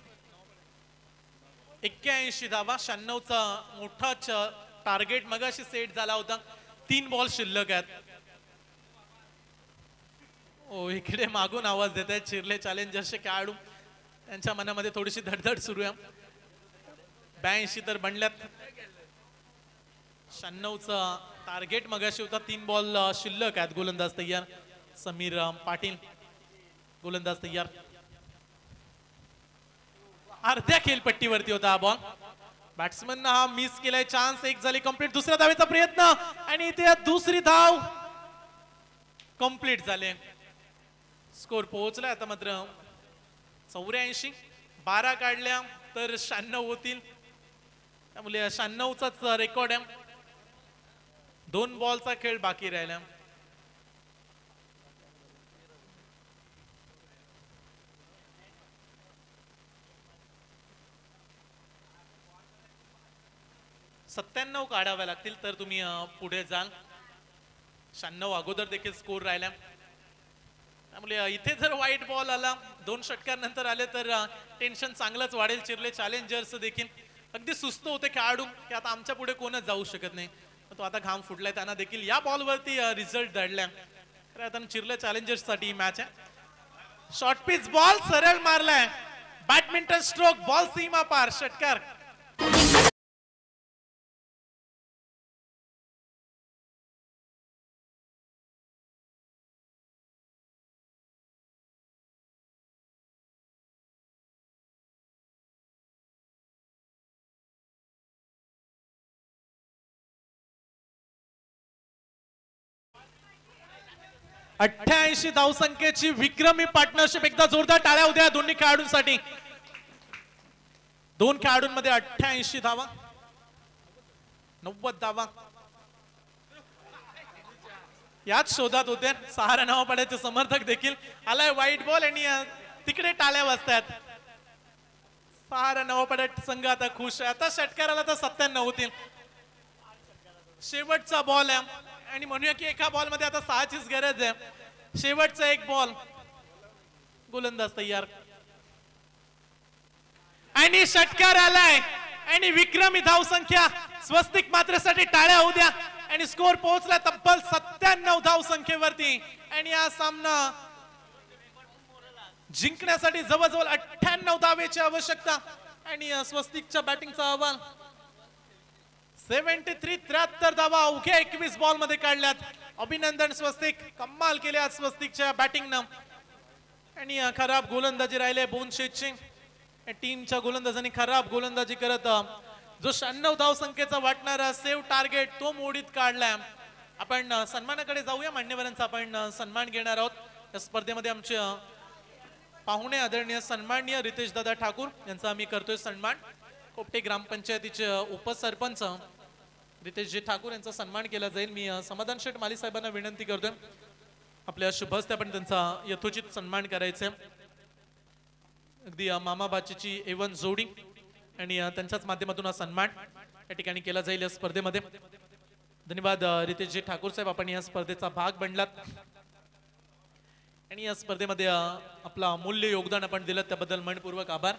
81 धावा. 96 चा मोठाच टार्गेट मगाशी सेट झाला होता. 3 बॉल शिल्लक आहेत. ओ इकडे मागून आवाज देत आहेत चिरले चॅलेंजर्सचे खेळाडू. त्यांच्या मनामध्ये थोडीशी धडधड सुरू आहे. 82 तर बनल्यात. 96 चा टार्गेट मगाशी होता. 3 बॉल शिल्लक आहेत. गोलंदाज तयार. समीर पाटील गोलंदाज तयार. अर्ध्या खेळपट्टीवरती होता हा बॉल. बॅट्समन हा मिस केलाय. चान्स एक झाली कंप्लीट. दुसऱ्या धावेचा प्रयत्न आणि इथे दुसरी धाव कंप्लीट झाले. स्कोर पोहोचलाय आता मात्र 84. 12 काढल्या तर 96 होतील. त्यामुळे 96 चाच रेकॉर्ड आहे. 2 बॉलचा खेळ बाकी राहिला. सत्त्याण्णव काढाव्या लागतील तर तुम्ही पुढे जाल. 96 अगोदर देखील स्कोर राहिला. त्यामुळे इथे जर वाईट बॉल आला 2 षटकार नंतर आले तर टेन्शन चांगलंच वाढेल. चिरले चॅलेंजर्स देखील अगदी सुस्त होते खेळाडू की आता आमच्या पुढे कोणच जाऊ शकत नाही. तो आता घाम फुटलाय. त्यांना देखील या बॉलवरती रिझल्ट दडल्या. आता चिरले चॅलेंजर्स साठी ही मॅच आहे. शॉर्ट पिच बॉल सरळ मारलाय. बॅडमिंटन स्ट्रोक बॉल सीमा पार षटकार. अठ्ठ्याऐंशी धावसंख्येची विक्रमी पार्टनरशिप. एकदा जोरदार टाळ्या उद्या दोन्ही खेळाडूंसाठी. 2 खेळाडूंमध्ये 88 धावा. 90 धावा याच शोधात होते. 6 रनावा पडायचे समर्थक देखील. आलाय वाईट बॉल आणि तिकडे टाळ्या वाजतात. 6 रनावा पडायचे संघ आता खुश आहे. आता षटकाराला तर 97 होतील. शेवटचा बॉल आहे आणि म्हणूया की एका बॉल मध्ये आता 6चीच गरज आहे. शेवटचा एक बॉल. गोलंदाज तयार आणि षटकार आलाय आणि विक्रमी धावसंख्या. स्वस्तिक मात्रेसाठी टाळ्या होऊ द्या. आणि स्कोर पोहोचला तब्बल 97 धावसंख्येवरती. आणि हा सामना जिंकण्यासाठी जवळजवळ 98 धावेची आवश्यकता. आणि स्वस्तिकच्या बॅटिंगचा अहवाल 73 धावा अवघ्या 21 बॉल मध्ये काढल्यात. अभिनंदन स्वस्तिक. कमाल केले आज स्वस्तिकच्या बॅटिंगनं. आणि खराब गोलंदाजी राहिले बोनशेटची. टीमच्या गोलंदाजांनी खराब गोलंदाजी करत जो 96 धावसंख्येचा वाटणारा सेव्ह टार्गेट तो मोडीत काढलाय. आपण सन्मानाकडे जाऊया. मान्यवरांचा आपण सन्मान घेणार आहोत. या स्पर्धेमध्ये आमचे पाहुणे आदरणीय सन्माननीय रितेश दादा ठाकूर यांचा आम्ही करतोय सन्मान. कोपटे ग्रामपंचायतीचे उपसरपंच रितेशजी ठाकूर यांचा सन्मान केला जाईल. मी समाधान शेठ माली साहेबांना विनंती करतोय आपल्या शुभ हस्ते आपण त्यांचा यथोचित सन्मान करायचे. अगदी मामा बाचीची एवन जोडी आणि त्यांच्याच माध्यमातून हा सन्मान या ठिकाणी केला जाईल या स्पर्धेमध्ये. धन्यवाद रितेशजी ठाकूर साहेब. आपण या स्पर्धेचा भाग बनलात आणि या स्पर्धेमध्ये आपलं अमूल्य योगदान आपण दिलं त्याबद्दल मनपूर्वक आभार.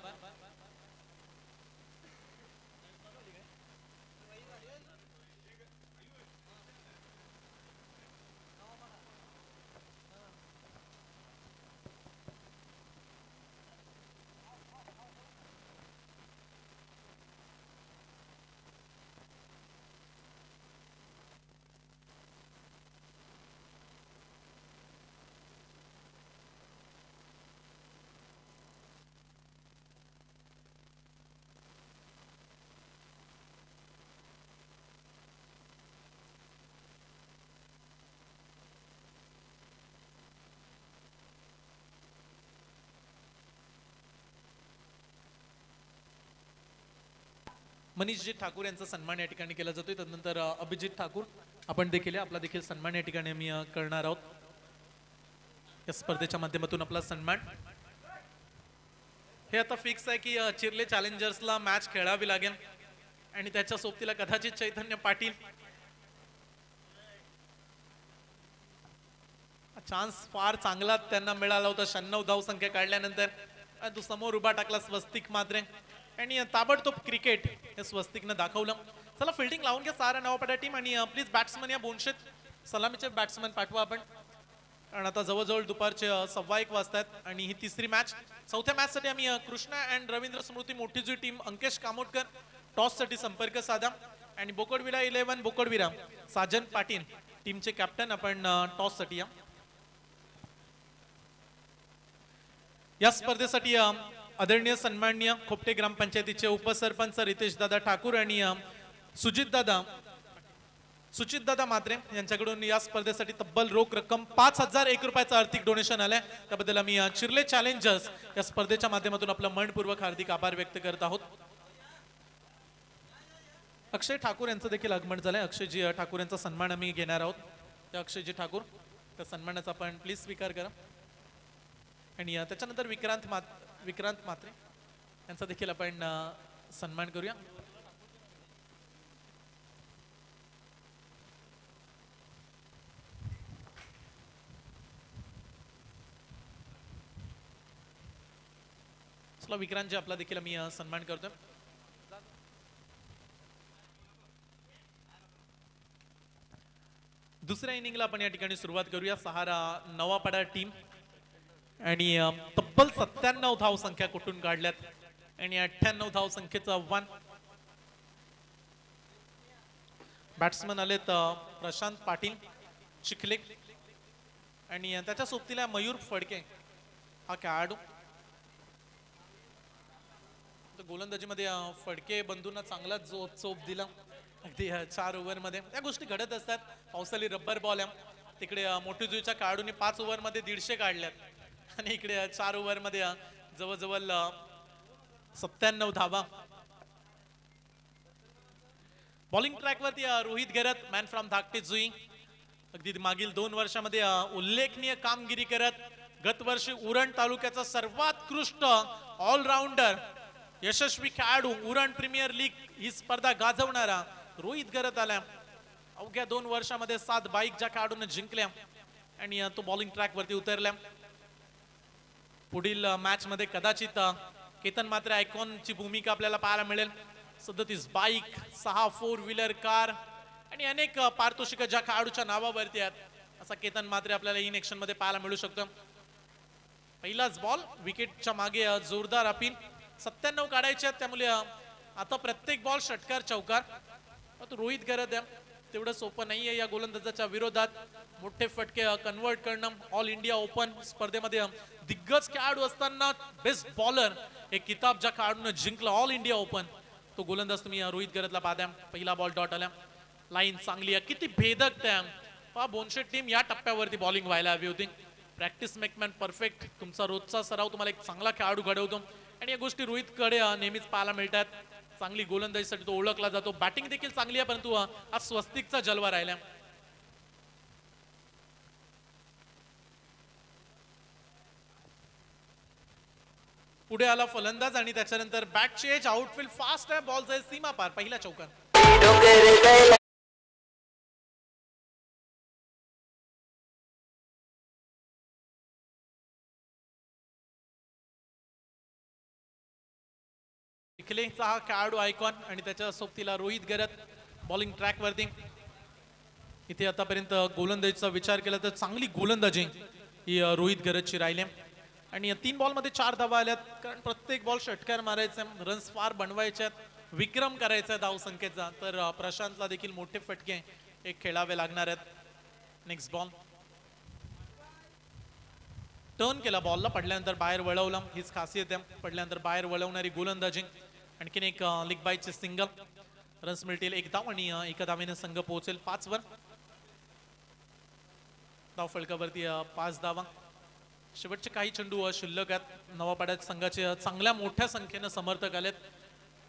मनीषजी ठाकूर यांचा सन्मान या ठिकाणी केला जातोय. त्यानंतर अभिजित ठाकूर आपण देखील आपला देखील सन्मान या ठिकाणी आम्ही करणार आहोत. या स्पर्धेच्या माध्यमातून आपला सन्मान. हे आता फिक्स आहे की चिर्ले चॅलेंजर्सला मॅच खेळावी लागेल आणि त्याच्या सोबतीला कदाचित चैतन्य पाटील. चान्स फार चांगला त्यांना मिळाला होता. 96 धावसंख्या काढल्यानंतर तो समोर उभा टाकला स्वस्तिक मात्रे आणि ताबडतोब क्रिकेट हे स्वस्तिकनं दाखवलं. चला फिल्डिंग लावून घ्या सारा नवापडा टीम आणि प्लीज बॅट्समन या बोनशेत सलामीचे बॅट्समन पाठवा आपण. कारण आता जवळजवळ दुपारचे 1:15 वाजतात आणि ही तिसरी मॅच. चौथ्या मॅच साठी आम्ही कृष्णा अँड रवींद्र स्मृती मोठीजी टीम अंकेश कामोडकर टॉस साठी संपर्क साधा आणि बोकडविरा 11 बोकडविरा साजन पाटील टीमचे कॅप्टन आपण टॉस साठी या स्पर्धेसाठी आदरणीय सन्माननीय खोपटे ग्रामपंचायतीचे उपसरपंच रितेश दादा ठाकूर आणि सुचित दादा मात्रे यांच्याकडून या स्पर्धेसाठी तब्बल रोख रक्कम 5,001 रुपयाचं आर्थिक डोनेशन आलंय. त्याबद्दल आम्ही चिर्ले चॅलेंजर्स या स्पर्धेच्या माध्यमातून आपला मनपूर्वक हार्दिक आभार व्यक्त करत आहोत. अक्षय ठाकूर यांचं देखील आगमन झालंय. अक्षयजी ठाकूर यांचा सन्मान आम्ही घेणार आहोत. त्या अक्षयजी ठाकूर त्या सन्मानाचा आपण प्लीज स्वीकार करा. आणि त्याच्यानंतर विक्रांत मात्रे यांचा देखील आपण सन्मान करूया. चला विक्रांतजी आपला देखील आम्ही सन्मान करतोय. दुसऱ्या इनिंगला आपण या ठिकाणी सुरुवात करूया. सहारा नवापाडा टीम आणि तब्बल 97 धाव संख्या कुठून काढल्यात आणि 98 धाव संख्येचं आव्हान. बॅट्समन आलेत प्रशांत पाटील चिखले आणि त्याच्या सोबतीला मयूर फडके हा खेळाडू. गोलंदाजीमध्ये फडके बंधूंना चांगला चोप दिला अगदी 4 ओव्हरमध्ये. त्या गोष्टी घडत असतात. पावसाळी रब्बर बॉल आहे तिकडे मोठीजुईच्या खेळाडूंनी 5 ओव्हरमध्ये 150 काढल्यात आणि इकडे 4 ओव्हरमध्ये जवळजवळ 97 धावा. बॉलिंग ट्रॅकवरती रोहित घरत मॅन फ्रॉम धाकटे जुई अगदी मागील 2 वर्षामध्ये उल्लेखनीय कामगिरी करत गत वर्षी उरण तालुक्याचा सर्वात उत्कृष्ट ऑलराऊंडर यशस्वी खेळाडू उरण प्रीमियर लीग ही स्पर्धा गाजवणारा रोहित घरत आला. अवघ्या 2 वर्षामध्ये 7 बाईक ज्या खेळाडूंना जिंकल्या आणि तो बॉलिंग ट्रॅक वरती उतरला. पुढील मॅच मध्ये कदाचित केतन मात्र आयकॉनची भूमिका आपल्याला पाहायला मिळेल. 37 बाईक 6 4 व्हीलर कार आणि अनेक पारितोषिक ज्या खेळाडूच्या नावावरती आहेत असा केतन मात्र आपल्याला इन ऍक्शन मध्ये पाहायला मिळू शकतो. पहिलाच बॉल विकेटच्या मागे जोरदार अपील 97 काढायचे आहेत त्यामुळे आता प्रत्येक बॉल षटकार चौकार. रोहित घरत तेवढं सोपं नाहीये या गोलंदाजाच्या विरोधात. मोठे फटके कन्वर्ट करणं ऑल इंडिया ओपन स्पर्धेमध्ये दिग्गज खेळाडू असताना बेस्ट बॉलर एक किताब ज्या खेळाडूने जिंकला ऑल इंडिया ओपन तो गोलंदाज तुम्ही रोहित घरतला पाहता. पहिला बॉल डॉट आला. लाईन चांगली आहे किती भेदक त्या बोनशेट टीम या टप्प्यावरती बॉलिंग व्हायला हवी होती. Practice make man perfect. तुमचा रोजचा सराव तुम्हाला एक चांगला खेळाडू घडवतो आणि या गोष्टी रोहितकडे नेहमीच पाहायला मिळतात. चांगली गोलंदाजीसाठी तो ओळखला जातो. बॅटिंग देखील चांगली आहे परंतु आज स्वस्तिकचा जलवा राहिला. पुढे आला फलंदाज आणि त्याच्यानंतर बॅट चेंज आउटफील्ड फास्ट आहे. बॉल जाईल सीमा पार. पहिला चौकार. चिखलेचा हा खेळाडू आयकॉन आणि त्याच्या सोबतीला रोहित घरत बॉलिंग ट्रॅक वरती. इथे आतापर्यंत गोलंदाजीचा विचार केला तर चांगली गोलंदाजी ही रोहित घरतची राहिली आणि 3 बॉल मध्ये 4 धावा आल्यात. कारण प्रत्येक बॉल षटकार मारायचे रन्स फार बनवायचे विक्रम करायचा धाव संख्येचा. तर प्रशांतला देखील मोठे फटके एक खेळावे लागणार आहेत. नेक्स्ट बॉल टर्न केला बॉलला पडल्यानंतर बाहेर वळवला. हीच खासियत आहे पडल्यानंतर बाहेर वळवणारी गोलंदाजी. आणखीन एक लिग बायचे सिंगल. रन्स मिळतील 1 धाव आणि 1 धावेने संघ पोहोचेल 5 वर. धाव फलकावरती 5 धावा. शेवटचे काही चेंडू शिल्लक आहेत. नवापाड्यात संघाचे चांगल्या मोठ्या संख्येने समर्थक आलेत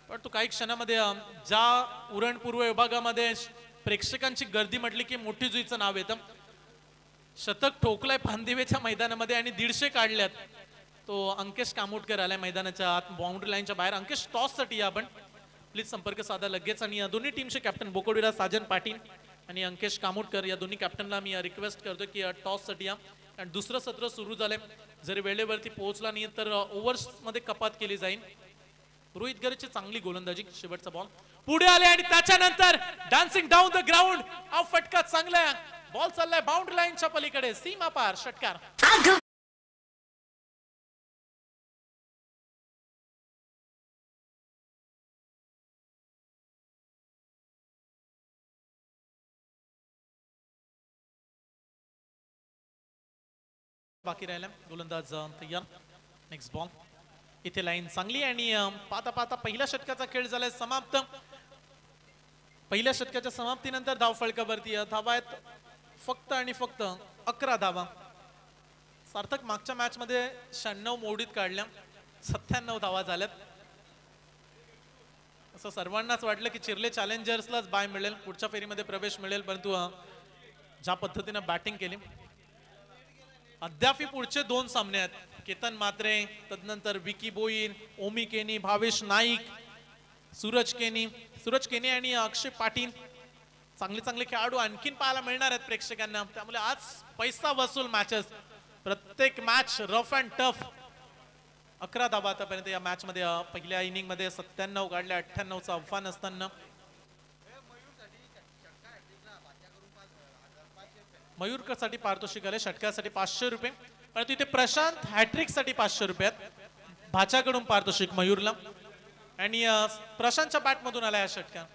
पण तो काही क्षणामध्ये ज्या उरण पूर्व विभागामध्ये प्रेक्षकांची गर्दी म्हटली की मोठी जुईचं नाव येतं. शतक ठोकलाय फांदिवेच्या मैदानामध्ये आणि 150 काढल्यात. तो अंकेश कामोटकर आलाय मैदानाच्या आत बाउंड्री लाईनच्या बाहेर. अंकेश टॉस साठी या आपण प्लीज संपर्क साधा लगेच. आणि दोन्ही टीमचे कॅप्टन बोकोडविरा साजन पाटील आणि अंकेश कामोटकर या दोन्ही कॅप्टनला मी रिक्वेस्ट करतो की टॉस साठी या. आणि दुसरं सत्र सुरू झालंय. जर वेळेवरती पोहोचला नाही तर ओव्हर्स मध्ये कपात केली जाईल. रोहित गरजची चांगली गोलंदाजी. शेवटचा बॉल पुढे आले आणि त्याच्यानंतर डान्सिंग डाऊन द ग्राउंड. फटका चांगला बॉल चाललाय बाउंड्री लाईनच्या पलीकडे सीमा पार षटकार. बाकी राहिला गोलंदाज तयार. नेक्स्ट बॉल इथे लाईन चांगली आणि पाहता पाहता पहिल्या षटकाचा खेळ झालाय समाप्त. पहिल्या षटकाच्या समाप्तीनंतर धावफलकावरती धावा आहेत फक्त आणि फक्त 11 धावा. सार्थक मागच्या मॅच मध्ये 96 मोडीत काढल्या, 97 धावा झाल्यात. असं सर्वांनाच वाटलं की चिर्ले चॅलेंजर्सलाच बाय मिळेल, पुढच्या फेरीमध्ये प्रवेश मिळेल, परंतु ज्या पद्धतीने बॅटिंग केली अद्याप पुढचे 2 सामने आहेत. केतन मात्रे, तदनंतर विकी बोईन, ओमी केनी, भावेश नाईक, सूरज केनी आणि अक्षय पाटील. चांगले चांगले खेळाडू आणखीन पाहायला मिळणार आहेत प्रेक्षकांना. त्यामुळे आज पैसा वसूल मॅचेस. प्रत्येक मॅच रफ अँड टफ. 11 धावा आतापर्यंत या मॅच मध्ये. पहिल्या इनिंग मध्ये 97 काढल्या, 98चा आव्हान असताना. मयूरकर साठी पारितोषिक आले, षटकासाठी 500 रुपये. परंतु इथे प्रशांत हॅट्रिक साठी 500 रुपये आहेत. भाच्याकडून पारितोषिक मयूरला आणि प्रशांतच्या बॅट मधून आला या षटकार.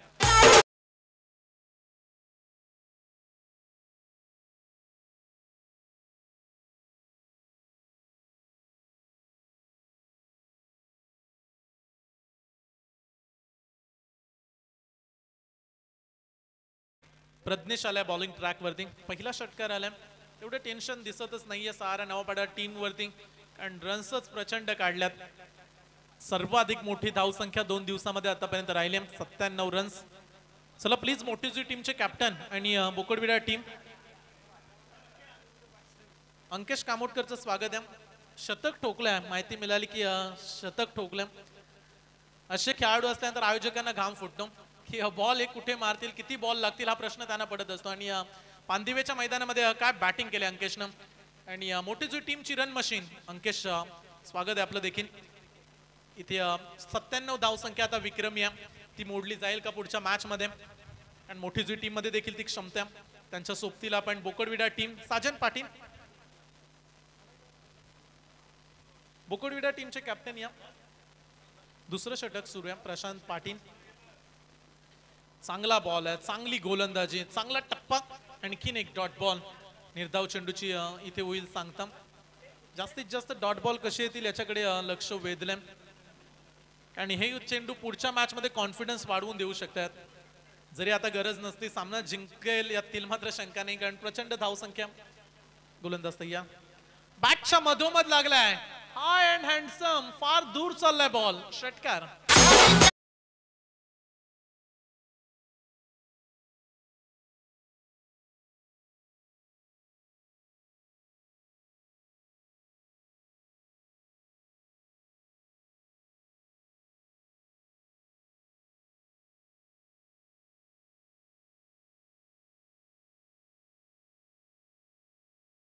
प्रज्ञेश आलाय बॉलिंग ट्रॅक वरती. पहिला षटकार आलाय, एवढं टेन्शन दिसतच नाहीये सहारा नवापाडा टीम वरती, कारण रन्सच प्रचंड काढल्यात. सर्वाधिक मोठी धावसंख्या 2 दिवसामध्ये आतापर्यंत राहिली 97 रन्स. चला प्लीज मोठीजी टीमचे कॅप्टन आणि बोकडविरा टीम अंकेश कामोटकरचं स्वागत आहे. शतक ठोकलंय, माहिती मिळाली की शतक ठोकलंय. असे खेळाडू असल्यानंतर आयोजकांना घाम फुटतो की बॉल हे कुठे मारतील, किती बॉल लागतील हा प्रश्न त्यांना पडत असतो. आणि पांदिवेच्या मैदानामध्ये काय बॅटिंग केले अंकेशनं. आणि मोठी जी टीमची रन मशीन अंकेश, स्वागत आहे आपलं देखील. इथे 97 धावसंख्या आता विक्रमी आहे, ती मोडली जाईल का पुढच्या मॅच मध्ये. आणि मोठी जी टीम मध्ये देखील ती क्षमता. त्यांच्या सोबतीला आपण बोकडविडा टीम साजन पाटील, बोकडविडा टीमचे कॅप्टन या. दुसरं षटक सुरू आहे. प्रशांत पाटील, चांगला बॉल आहे, चांगली गोलंदाजी, चांगला टप्पा. आणखीन एक डॉट बॉल. निर्धाव चेंडूची इथे होईल सांगता. जास्तीत जास्त डॉट बॉल कसे येतील याच्याकडे लक्ष वेधलंय. आणि हे चेंडू पुढच्या मॅच मध्ये कॉन्फिडन्स वाढवून देऊ शकतात. जरी आता गरज नसती, सामना जिंकेल यातील मात्र शंका नाही, कारण प्रचंड धावसंख्या. गोलंदाज तयार, बॅटच्या मधोमध लागलाय, हाय अँड हँडसम, फार दूर चाललाय बॉल, षटकार.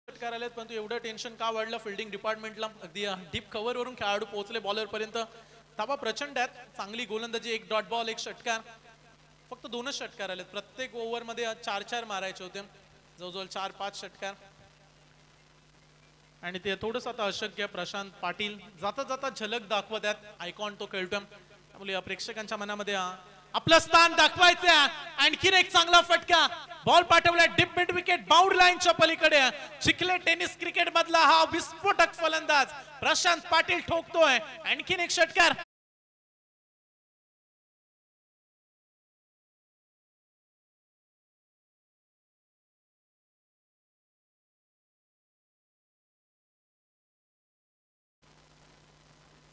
षटकार आलेत, परंतु एवढं टेन्शन का वाढलं फिल्डिंग डिपार्टमेंटला. अगदी डीप कव्हर वरून खेळाडू पोहोचले बॉलर पर्यंत. धावा प्रचंड आहेत, चांगली गोलंदाजी, एक डॉट बॉल, एक षटकार. फक्त 2च षटकार आलेत. प्रत्येक ओव्हर मध्ये 4-4 मारायचे होते, जवळजवळ 4-5 षटकार. आणि ते थोडंसं आता अशक्य. प्रशांत पाटील जाता जाता झलक दाखवत आहेत, आयकॉन तो खेळतोय. त्यामुळे प्रेक्षकांच्या मनामध्ये आपलं स्थान दाखवायचं. आणखीन एक चांगला फटका, बॉल पाठवलाय डिप मिड विकेट, बाउंड्री लाईनच्या पलीकडे. चिखले टेनिस क्रिकेट मधला हा विस्फोटक फलंदाज प्रशांत पाटील ठोकतोय. आणखीन एक षटकार.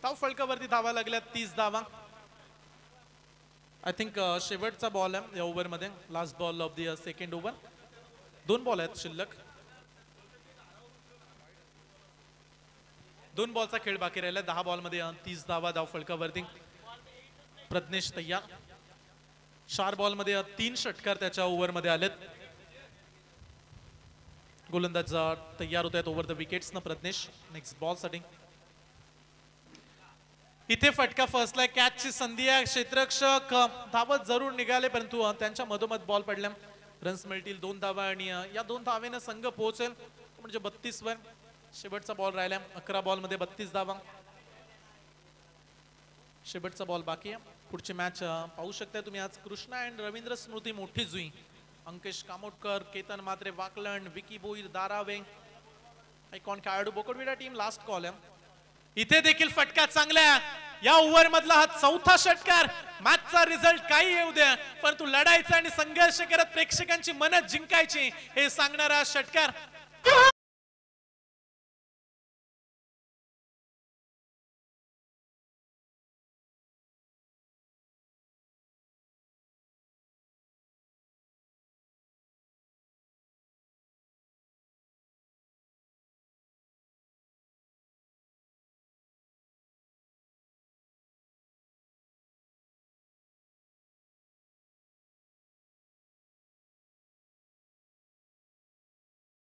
धाव फलकावरती धावा लागल्या 30 धावा. आय थिंक शेवटचा बॉल आहे या ओव्हरमध्ये, last ball of the second over. 2 ball आहेत शिल्लक, 2 बॉलचा खेळ बाकी राहिला. 10 बॉलमध्ये 30 धावा, धाव फलकावरती. प्रज्ञेश तयार. 4 बॉलमध्ये 3 षटकार त्याच्या ओव्हरमध्ये आलेत. गोलंदाज तयार होत आहेत ओव्हर द विकेट्स न प्रज्ञेश. नेक्स्ट बॉल साठी इथे फटका फसलाय, कॅचची संधी आहे. क्षेत्ररक्षक धावत जरूर निघाले परंतु त्यांच्या मधोमध बॉल पडल्या. रन्स मिळतील 2 धावा आणि या 2 धावेने संघ पोहोचेल म्हणजे 32 वर. शेवटचा बॉल राहिला, 11 बॉलमध्ये 32 धावा. शेवटचा बॉल बाकी आहे. पुढची मॅच पाहू शकता तुम्ही. आज कृष्णा अँड रवींद्र स्मृती मोठी जुई. अंकेश कामोटकर, केतन मात्रे वाकलंड, विकी भोईर, दारावे आयकॉन खेळाडू. बोकडविडा टीम लास्ट कॉल आहे. इथे देखील फटका चांगला. या ओव्हर मधला हा 4था षटकार. मॅचचा रिझल्ट काही येऊ द्या परंतु लढायचा आणि संघर्ष करत प्रेक्षकांची मन जिंकायची हे सांगणारा षटकार.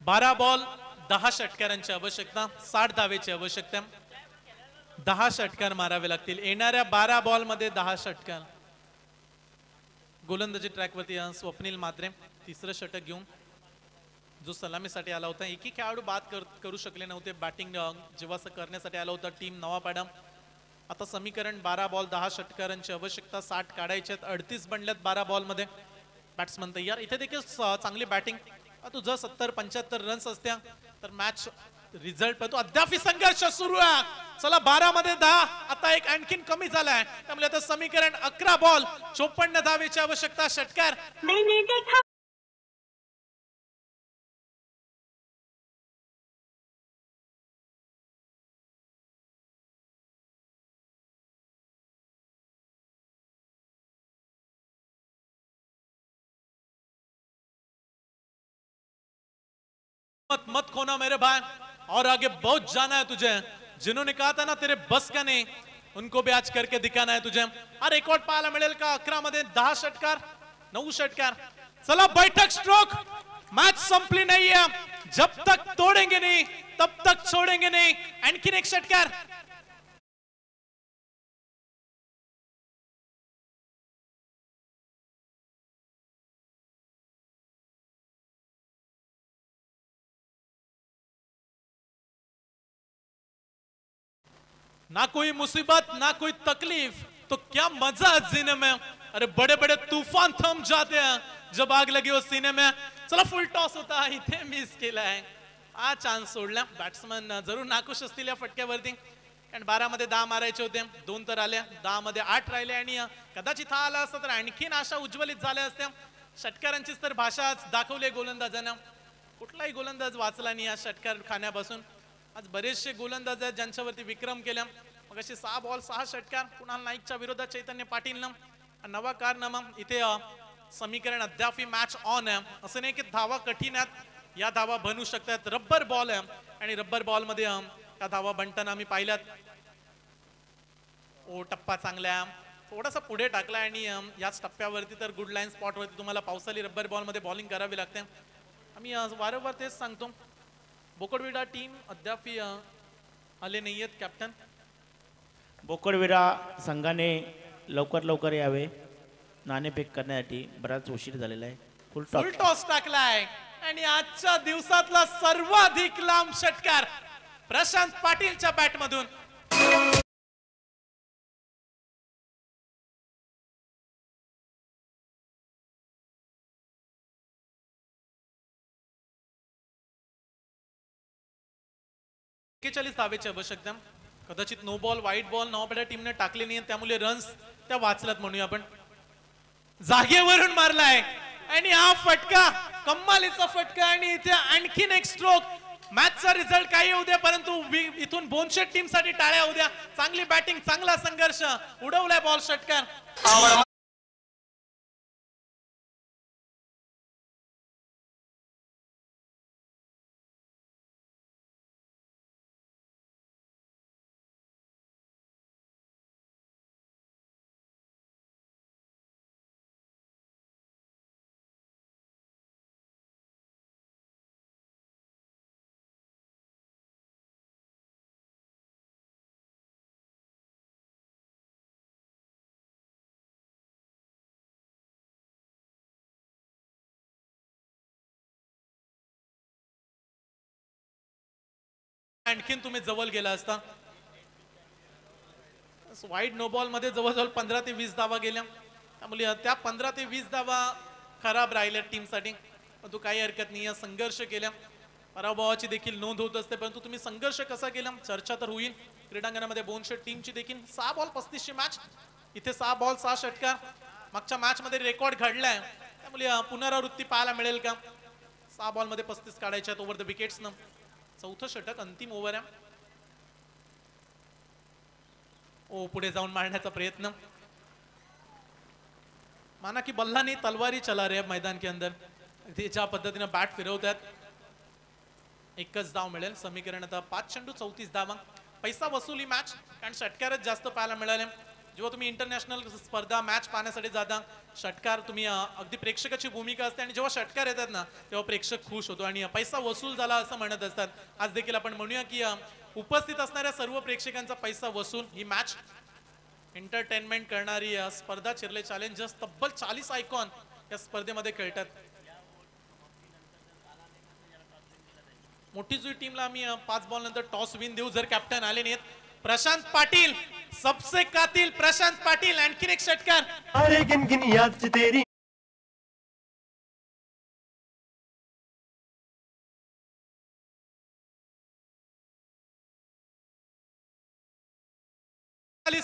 12 बॉल 10 षटकारांची आवश्यकता, 60 धावेची आवश्यकता. 10 षटकार मारावे लागतील येणाऱ्या 12 बॉल मध्ये. 10 षटकार. गोलंदाजी ट्रॅकवरती स्वप्नील मात्रे तिसरं षटक घेऊन जो सलामीसाठी आला होता. एकही खेळाडू बाद करू शकले नव्हते. बॅटिंग जेव्हा करण्यासाठी आला होता टीम नवापाडा. आता समीकरण 12 बॉल 10 षटकारांची आवश्यकता, 60 काढायचे आहेत. 38 बनल्यात 12 बॉल मध्ये. बॅट्समन तयार. इथे देखील चांगली बॅटिंग. तुझं 70-75 रन्स असत्या तर मॅच रिझल्ट पाहतो. अद्याप संघर्ष सुरू आहे. चला 12 मध्ये 10. आता एक आणखीन कमी झालाय त्यामुळे आता समीकरण 11 बॉल 54 धावेची आवश्यकता. षटकार मत मत खोना मेरे भाई और आगे बहुत जाना है तुझे. जिन्होंने कहा था ना तेरे बस का नहीं उनको भी आज करके दिखाना है तुझे. हा रेकॉर्ड पाहायला मिळेल का? 11 मध्ये 10 षटकार 9 षटकार. चला बैठक स्ट्रोक. मैच संपली नहीं है. जब तक तोड़ेंगे नहीं तब तक छोड़ेंगे नहीं. आणखीन एक षटकार. ना कोई मुसीबत ना कोई तकलीफ तो क्या मजा है जीने में. अरे बड़े बड़े तूफान थम जाते हैं जब आग लगी हो सीने में. चला फुल टॉस होता इथे मिस केलाय. हा चान्स सोडला. बॅट्समन जरूर नाखुश असतील या फटक्यावरती कारण 12 मध्ये 10 मारायचे होते. 2 तर आले. 10 मध्ये 8 राहिले आणि कदाचित हा आला असता तर आणखीन आशा उज्ज्वलित झाल्या असत्या. षटकारांचीच तर भाषा दाखवली गोलंदाजांना. कुठलाही गोलंदाज वाचला नाही या षटकार खाण्यापासून. आज बरेचसे गोलंदाज आहेत ज्यांच्यावरती विक्रम केला. मग असे 6 बॉल 6 षटकार. कुणाल नाईकच्या विरोधात चैतन्य पाटीलनं नवा कारनामा. इथे समीकरण अद्याप मॅच ऑन आहे. असं नाही की धावा कठीण आहेत. या धावा बनू शकतात. रब्बर बॉल आहे आणि रब्बर बॉल मध्ये या धावा बनताना आम्ही पाहिल्यात. ओ टप्पा चांगला थोडासा पुढे टाकला आणि याच टप्प्यावरती तर गुड लाईन स्पॉट वरती तुम्हाला पावसाळी रब्बर बॉल मध्ये बॉलिंग करावी लागते. आम्ही वारंवार तेच सांगतो. बोकडविडा टीम अद्याप आले नाहीयेत. कॅप्टन बोकडविरा संघाने लवकर यावे. नाणेफेक करण्यासाठी बराच उशीर झालेला आहे. फुल टॉस टाकलाय आणि आजच्या दिवसातला सर्वाधिक लांब षटकार प्रशांत पाटीलच्या बॅट मधून. धावेची आवश्यकता. कदाचित नो बॉल वाईट बॉल नवापेठा टीमने टाकले नाही त्यामुळे रन्स त्या वाचल्यात म्हणूया आपण. जागेवरून मारलाय आणि हा फटका कम्मालीचा फटका आणि इथे आणखीन एक स्ट्रोक. मॅचचा रिझल्ट काही येऊ द्या परंतु इथून बोनशेट टीम साठी टाळ्या होऊ द्या. चांगली बॅटिंग चांगला संघर्ष. उडवलाय बॉल षटकार. आणखीन तुम्ही जवळ गेला असता. वाईड नो बॉल मध्ये जवळजवळ 15 ते 20 धावा गेल्या. त्यामुळे त्या 15 ते 20 धावा खराब राहिल्या टीमसाठी. परंतु काही हरकत नाही, संघर्ष केल्या. पराभवाची देखील नोंद होत असते, परंतु तुम्ही संघर्ष कसा केला चर्चा तर होईल. क्रीडांगणामध्ये बोनशेट टीमची देखील 6 बॉल 35 ची मॅच. इथे 6 बॉल 6 षटकार. मागच्या मॅच मध्ये रेकॉर्ड घडलाय, त्यामुळे पुनरावृत्ती पाहायला मिळेल का. 6 बॉल मध्ये 35 काढायच्या ओव्हर द विकेट्स न. चौथं षटक अंतिम ओव्हर आहे. ओ पुढे जाऊन मारण्याचा प्रयत्न. माना की बल्ला नहीं तलवारी चला रहे मैदान के अंदर. ज्या पद्धतीने बॅट फिरवतात. एकच धाव मिळेल. समीकरण आता 5 चेंडू 34 धावा. पैसा वसुली मॅच, कारण षटकारच जास्त पाहायला मिळाले. जेव्हा तुम्ही इंटरनॅशनल स्पर्धा मॅच पाहण्यासाठी जाता, षटकार तुम्ही अगदी प्रेक्षकाची भूमिका असते आणि जेव्हा षटकार येतात ना तेव्हा प्रेक्षक खुश होतो आणि पैसा वसूल झाला असं म्हणत असतात. आज देखील आपण म्हणूया की उपस्थित असणाऱ्या सर्व प्रेक्षकांचा पैसा वसूल. ही मॅच एंटरटेनमेंट करणारी स्पर्धा. चिरले चॅलेंजर्स तब्बल 40 आयकॉन या स्पर्धेमध्ये खेळतात. मोठी जुई टीमला आम्ही 5 बॉल नंतर टॉस विन देऊ जर कॅप्टन आले नाहीत. प्रशांत पाटील, सबसे कातिल प्रशांत पाटील. आणखीन एक षटकार. अरे गिनगिन याद तेरी.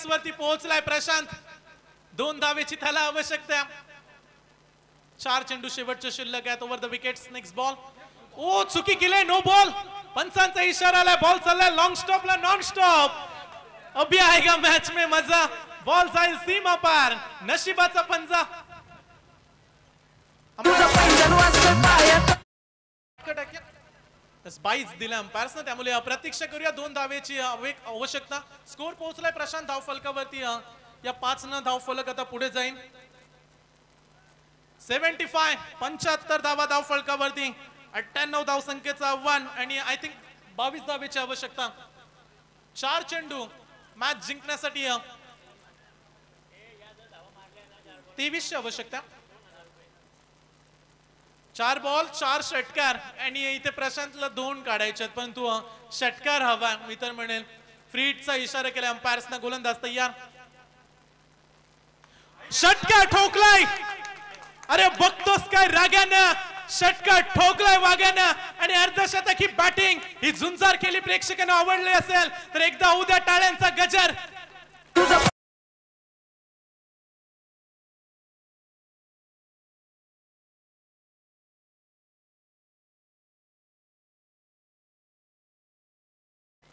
वरती पोहोचलाय प्रशांत. 2 धावेची त्याला आवश्यकता. 4 चेंडू शेवटचे शिल्लक आहेत. Over the wickets. Next ball. ओ चुकी केली, नो बॉल. पंचांचा इशारा आलाय. बॉल चाललाय लॉन्ग स्टॉपला. Non stop. अभी आएगा मैच में मजा. बॉल जाईल सीमा पार. नशिबाचा पंजा. 22 दिल्या अंपायर्स ना, त्यामुळे प्रतीक्षा करूया 2 धावेची आवश्यकता. स्कोर पोहोचलाय प्रशांत धाव फलकावरती. या 5 न धाव फलक आता पुढे जाईल. 75 75 धावा धाव फलकावरती. 98 धाव संख्येचं आव्हान आणि आय थिंक 22 धावेची आवश्यकता. 4 चेंडू मॅच जिंकण्यासाठी. 23 ची आवश्यकता. 4 बॉल 4 षटकार आणि इथे प्रशांतला 2 काढायचे, परंतु षटकार हवा. मी तर म्हणेल फ्रीडचा इशारा केला अंपायर्सना. गोलंदाज तयार. षटकार ठोकलाय. अरे बघतोस काय रागानं. षटकार ठोकलाय वागानं आणि अर्धशतक ही बॅटिंग ही झुंजार केली. प्रेक्षकांना आवडले असेल तर एकदा उद्या टाळ्यांचा गजर.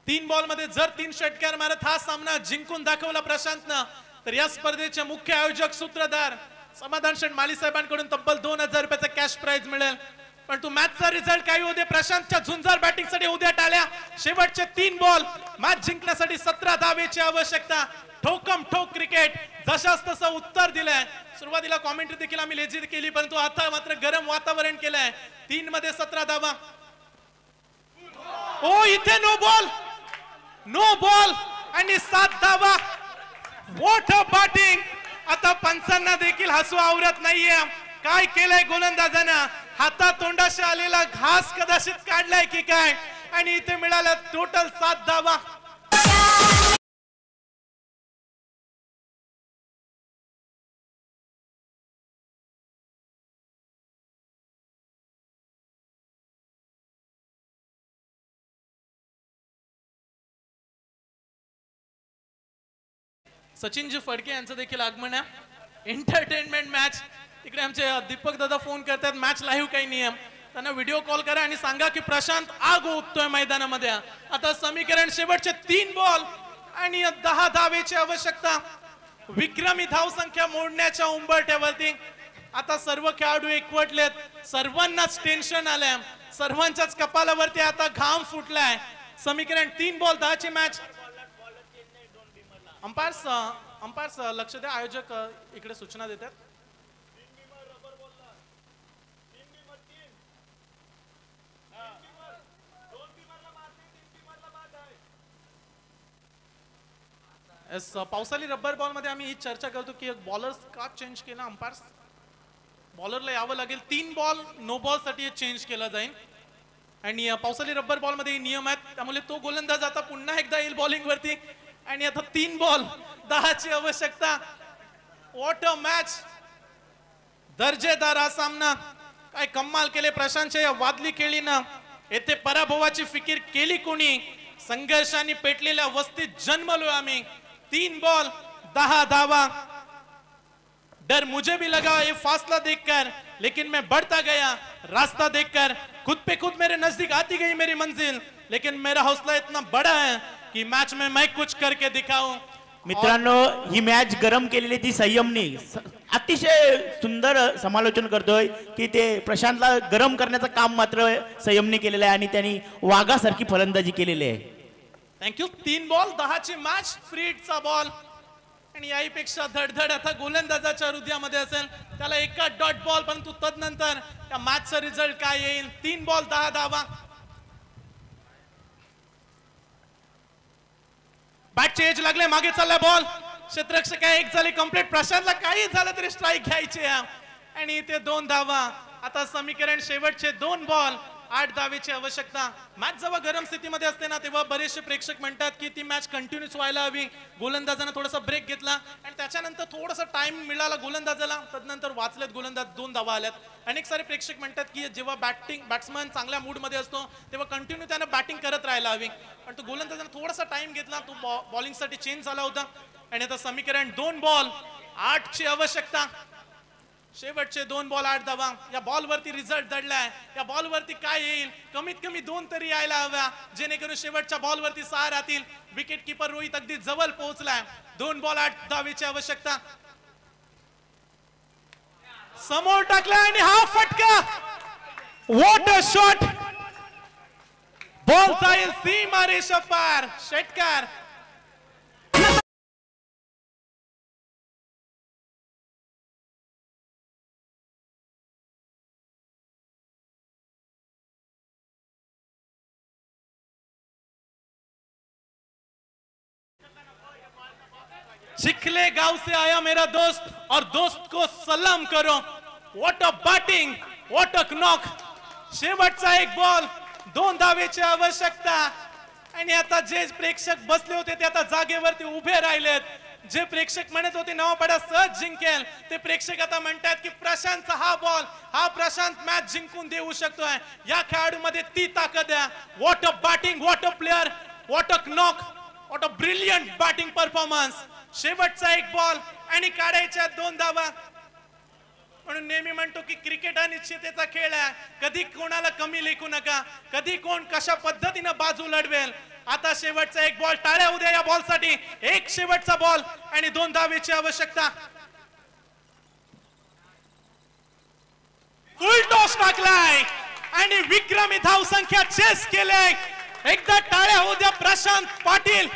तीन बॉल मध्ये जर 3 षटकार मारत हा सामना जिंकून दाखवला प्रशांतनं, तर या स्पर्धेचे मुख्य आयोजक सूत्रधार समाधान शेठ माली साहेबांकडून तब्बल 2000 रुपयाचा कॅश प्राइज मिळेल. पण तू मॅचचा रिझल्ट काही होते. प्रशांतच्या झुंजार बॅटिंगसाठी उद्या टाळ्या. शेवटचे 3 बॉल मॅच जिंकण्यासाठी 17 धावेची आवश्यकता. ठोकम ठोक क्रिकेट. जशास तसं उत्तर दिलंय. सुरुवातीला कॉमेंट्री देखील आम्ही लेझी केली, परंतु आता मात्र गरम वातावरण केलंय. 3 मध्ये 17 धावा. ओ इथे नो बॉल. नो बॉल आणि 7 धावा. What a batting. आता पंचांना देखील हसू आवरत नाहीये. काय केलंय गोलंदाजानं. हाता तोंडाशी आलेला घास कदाचित काढलाय की काय. आणि इथे मिळालं टोटल 7 धावा. सचिनजी फडके यांचं देखील आगमन आहे. Entertainment match. तिकडे आमचे दीपक दादा फोन करतात मॅच लाईव्ह काही नियम. त्यांना व्हिडिओ कॉल करा आणि सांगा की प्रशांत आग ओततोय मैदानामध्ये. आता समीकरण शेवटचे 3 बॉल आणि 10 धावेची आवश्यकता. विक्रमी धावसंख्या मोडण्याच्या उंबरठ्यावरती. आता सर्व खेळाडू एकवटलेत. सर्वांनाच टेन्शन आलंय. सर्वांच्याच कपालावरती आता घाम फुटलाय. समीकरण 3 बॉल 10 ची मॅच. अंपायर्स लक्ष द्या. आयोजक इकडे सूचना देतात. पावसाळी रबर बॉल मध्ये आम्ही ही चर्चा करतो की बॉलर्स का चेंज केला. अंपायर्स बॉलरला यावं लागेल. 3 बॉल नो बॉल साठी चेंज केला जाईल. आणि पावसाळी रब्बर बॉल मध्ये नियम आहेत, त्यामुळे तो गोलंदाज आता पुन्हा एकदा येईल बॉलिंग वरती. आणि आता 3 बॉल 10 ची आवश्यकता. व्हॉट अ मॅच, दर्जेदार हा सामना. काय कमाल केले प्रशांतच्या या वादली खेळीनं. येथे पराभवाची फिकीर केली कोणी, संघर्षाने पेटलेल्या वस्तीत जन्मलो आम्ही. 3 बॉल 10 धावा. डर मुझे भी लगा ये फासला देखकर, लेकिन मैं बढ़ता गया रास्ता देखकर. खुद पे खुद मेरे नजदीक आती गई मेरी मंजिल, लेकिन मेरा हौसला इतना बड़ा है कि मैच में मैं कुछ करके दिखाऊं. मित्रांनो, ही मॅच गरम केलेली ती संयमनी अतिशय सुंदर समालोचन करतोय की ते प्रशांतला गरम करण्याचं काम मात्र संयमने केलेलं आहे आणि त्यांनी वाघासारखी फलंदाजी केलेली आहे. थँक्यू. 3 बॉल 10 ची मॅच. Free हिटचा ball. आणि याहीपेक्षा धडधड आता गोलंदाजाच्या हृदयामध्ये असेल. त्याला एका डॉट बॉल, परंतु तदनंतर त्या मॅचचा रिझल्ट काय येईल. 3 बॉल 10 धावा. बॅटचे एज लागले, मागे चाललाय बॉल. क्षेत्ररक्षक आहे, एक झाली कंप्लीट. प्रशांतला काही झालं तरी स्ट्राईक घ्यायचे आणि इथे 2 धावा. आता समीकरण शेवटचे 2 बॉल 8 धावेची आवश्यकता. मॅच जेव्हा गरम स्थितीमध्ये असते ना, तेव्हा बरेचसे प्रेक्षक म्हणतात की ती मॅच कंटिन्यूस व्हायला हवी. गोलंदाजानं थोडासा ब्रेक घेतला आणि त्याच्यानंतर थोडासा टाइम मिळाला गोलंदाजाला, तदनंतर वाचलेत गोलंदाज, 2 धावा आल्यात. अनेक सारे प्रेक्षक म्हणतात की जेव्हा बॅट्समन चांगल्या मूड मध्ये असतो तेव्हा कंटिन्यू त्यानं बॅटिंग करत राहायला हवी. पण तो गोलंदाजानं थोडासा टाइम घेतला, तो बॉलिंगसाठी चेंज झाला होता. आणि आता समीकरण 2 बॉल 8 ची आवश्यकता. शेवटचे 2 बॉल 8 धावा. या बॉल वरती रिझल्ट दडलाय. या बॉल वरती काय येईल, कमीत कमी 2 तरी यायला हव्या, जेणेकरून शेवटच्या बॉल वरती 6 राहतील. विकेट किपर रोहित अगदी जवळ पोहोचलाय. 2 बॉल 8 धावेची आवश्यकता. समोर टाकलाय आणि हा फटका. What a shot. बॉल जाईल सीमा रेषा पार. षटकार. चिखले गांव से आया मेरा दोस्त और दोस्त को सलाम करो. What a batting, what a knock. शेवटचा 1 बॉल 2 धावेची आवश्यकता. आणि आता जे प्रेक्षक बसले होते ते आता जागेवरती उभे राहिलेत. जे प्रेक्षक म्हणत होते नवापाडा सहज जिंकेल, ते प्रेक्षक आता म्हणतात की प्रशांतचा हा बॉल, हा प्रशांत मॅच जिंकून देऊ शकतोय. या खेळाडूमध्ये ती ताकद आहे. What a batting, what a player, what a knock, what a brilliant batting performance. शेवटचा 1 बॉल आणि काढायच्या 2 धावा. म्हणून नेहमी म्हणतो की क्रिकेट हा निश्चिततेचा खेळ आहे. कधी कोणाला कमी लेखू नका, कधी कोण कशा पद्धतीने बाजू लढवेल. आता शेवटचा 1 बॉल. टाळ्या उद्या या बॉल साठी. एक शेवटचा बॉल आणि 2 धावेची आवश्यकता. फुल टॉस टाकलाय आणि विक्रमी धाव संख्या चेस केले. एकदा टाळ्या उद्या प्रशांत पाटील.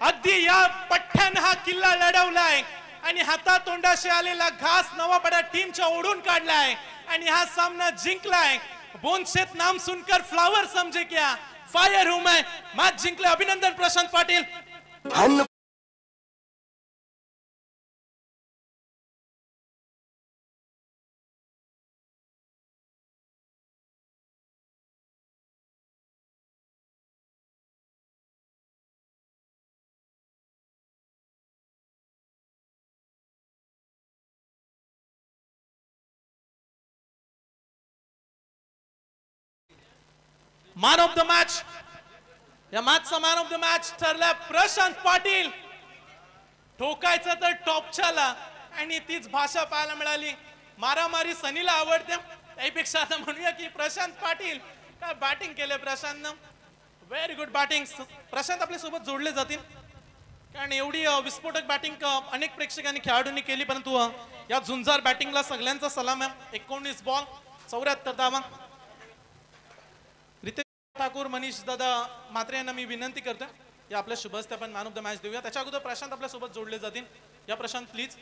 अगदी या पठ्ठ्यानं हा किल्ला लढवलाय आणि हातातोंडाशी आलेला घास नवापाडा टीमच्या ओढून काढलाय आणि हा सामना जिंकलाय. बोनशेत नाम सुनकर फ्लावर समझे क्या, फायर हूं मैं. मॅच जिंकले. अभिनंदन Prashant Patil. Man of the match. या मॅचचा मॅन ऑफ द मॅच ठरला प्रशांत पाटील. ठोकायचं तर टॉपच्याला आणि तीच भाषा पाहायला मिळाली. मारामारी सनीला आवडते, त्यापेक्षा आता म्हणूया की प्रशांत पाटील काय बॅटिंग केले प्रशांतनं. Very good batting. प्रशांत आपल्या सोबत जोडले जातील कारण एवढी विस्फोटक बॅटिंग अनेक प्रेक्षकांनी खेळाडूंनी केली, परंतु या झुंजार बॅटिंगला सगळ्यांचा सलाम आहे. 19 बॉल 74 धावा. ठाकूर, मनीष दादा मात्रे यांना मी विनंती करतो या आपल्या शुभ हस्ते आपण मॅन ऑफ द मॅच देऊया. त्याच्या अगोदर प्रशांत आपल्या सोबत जोडले जातील. या प्रशांत प्लीज.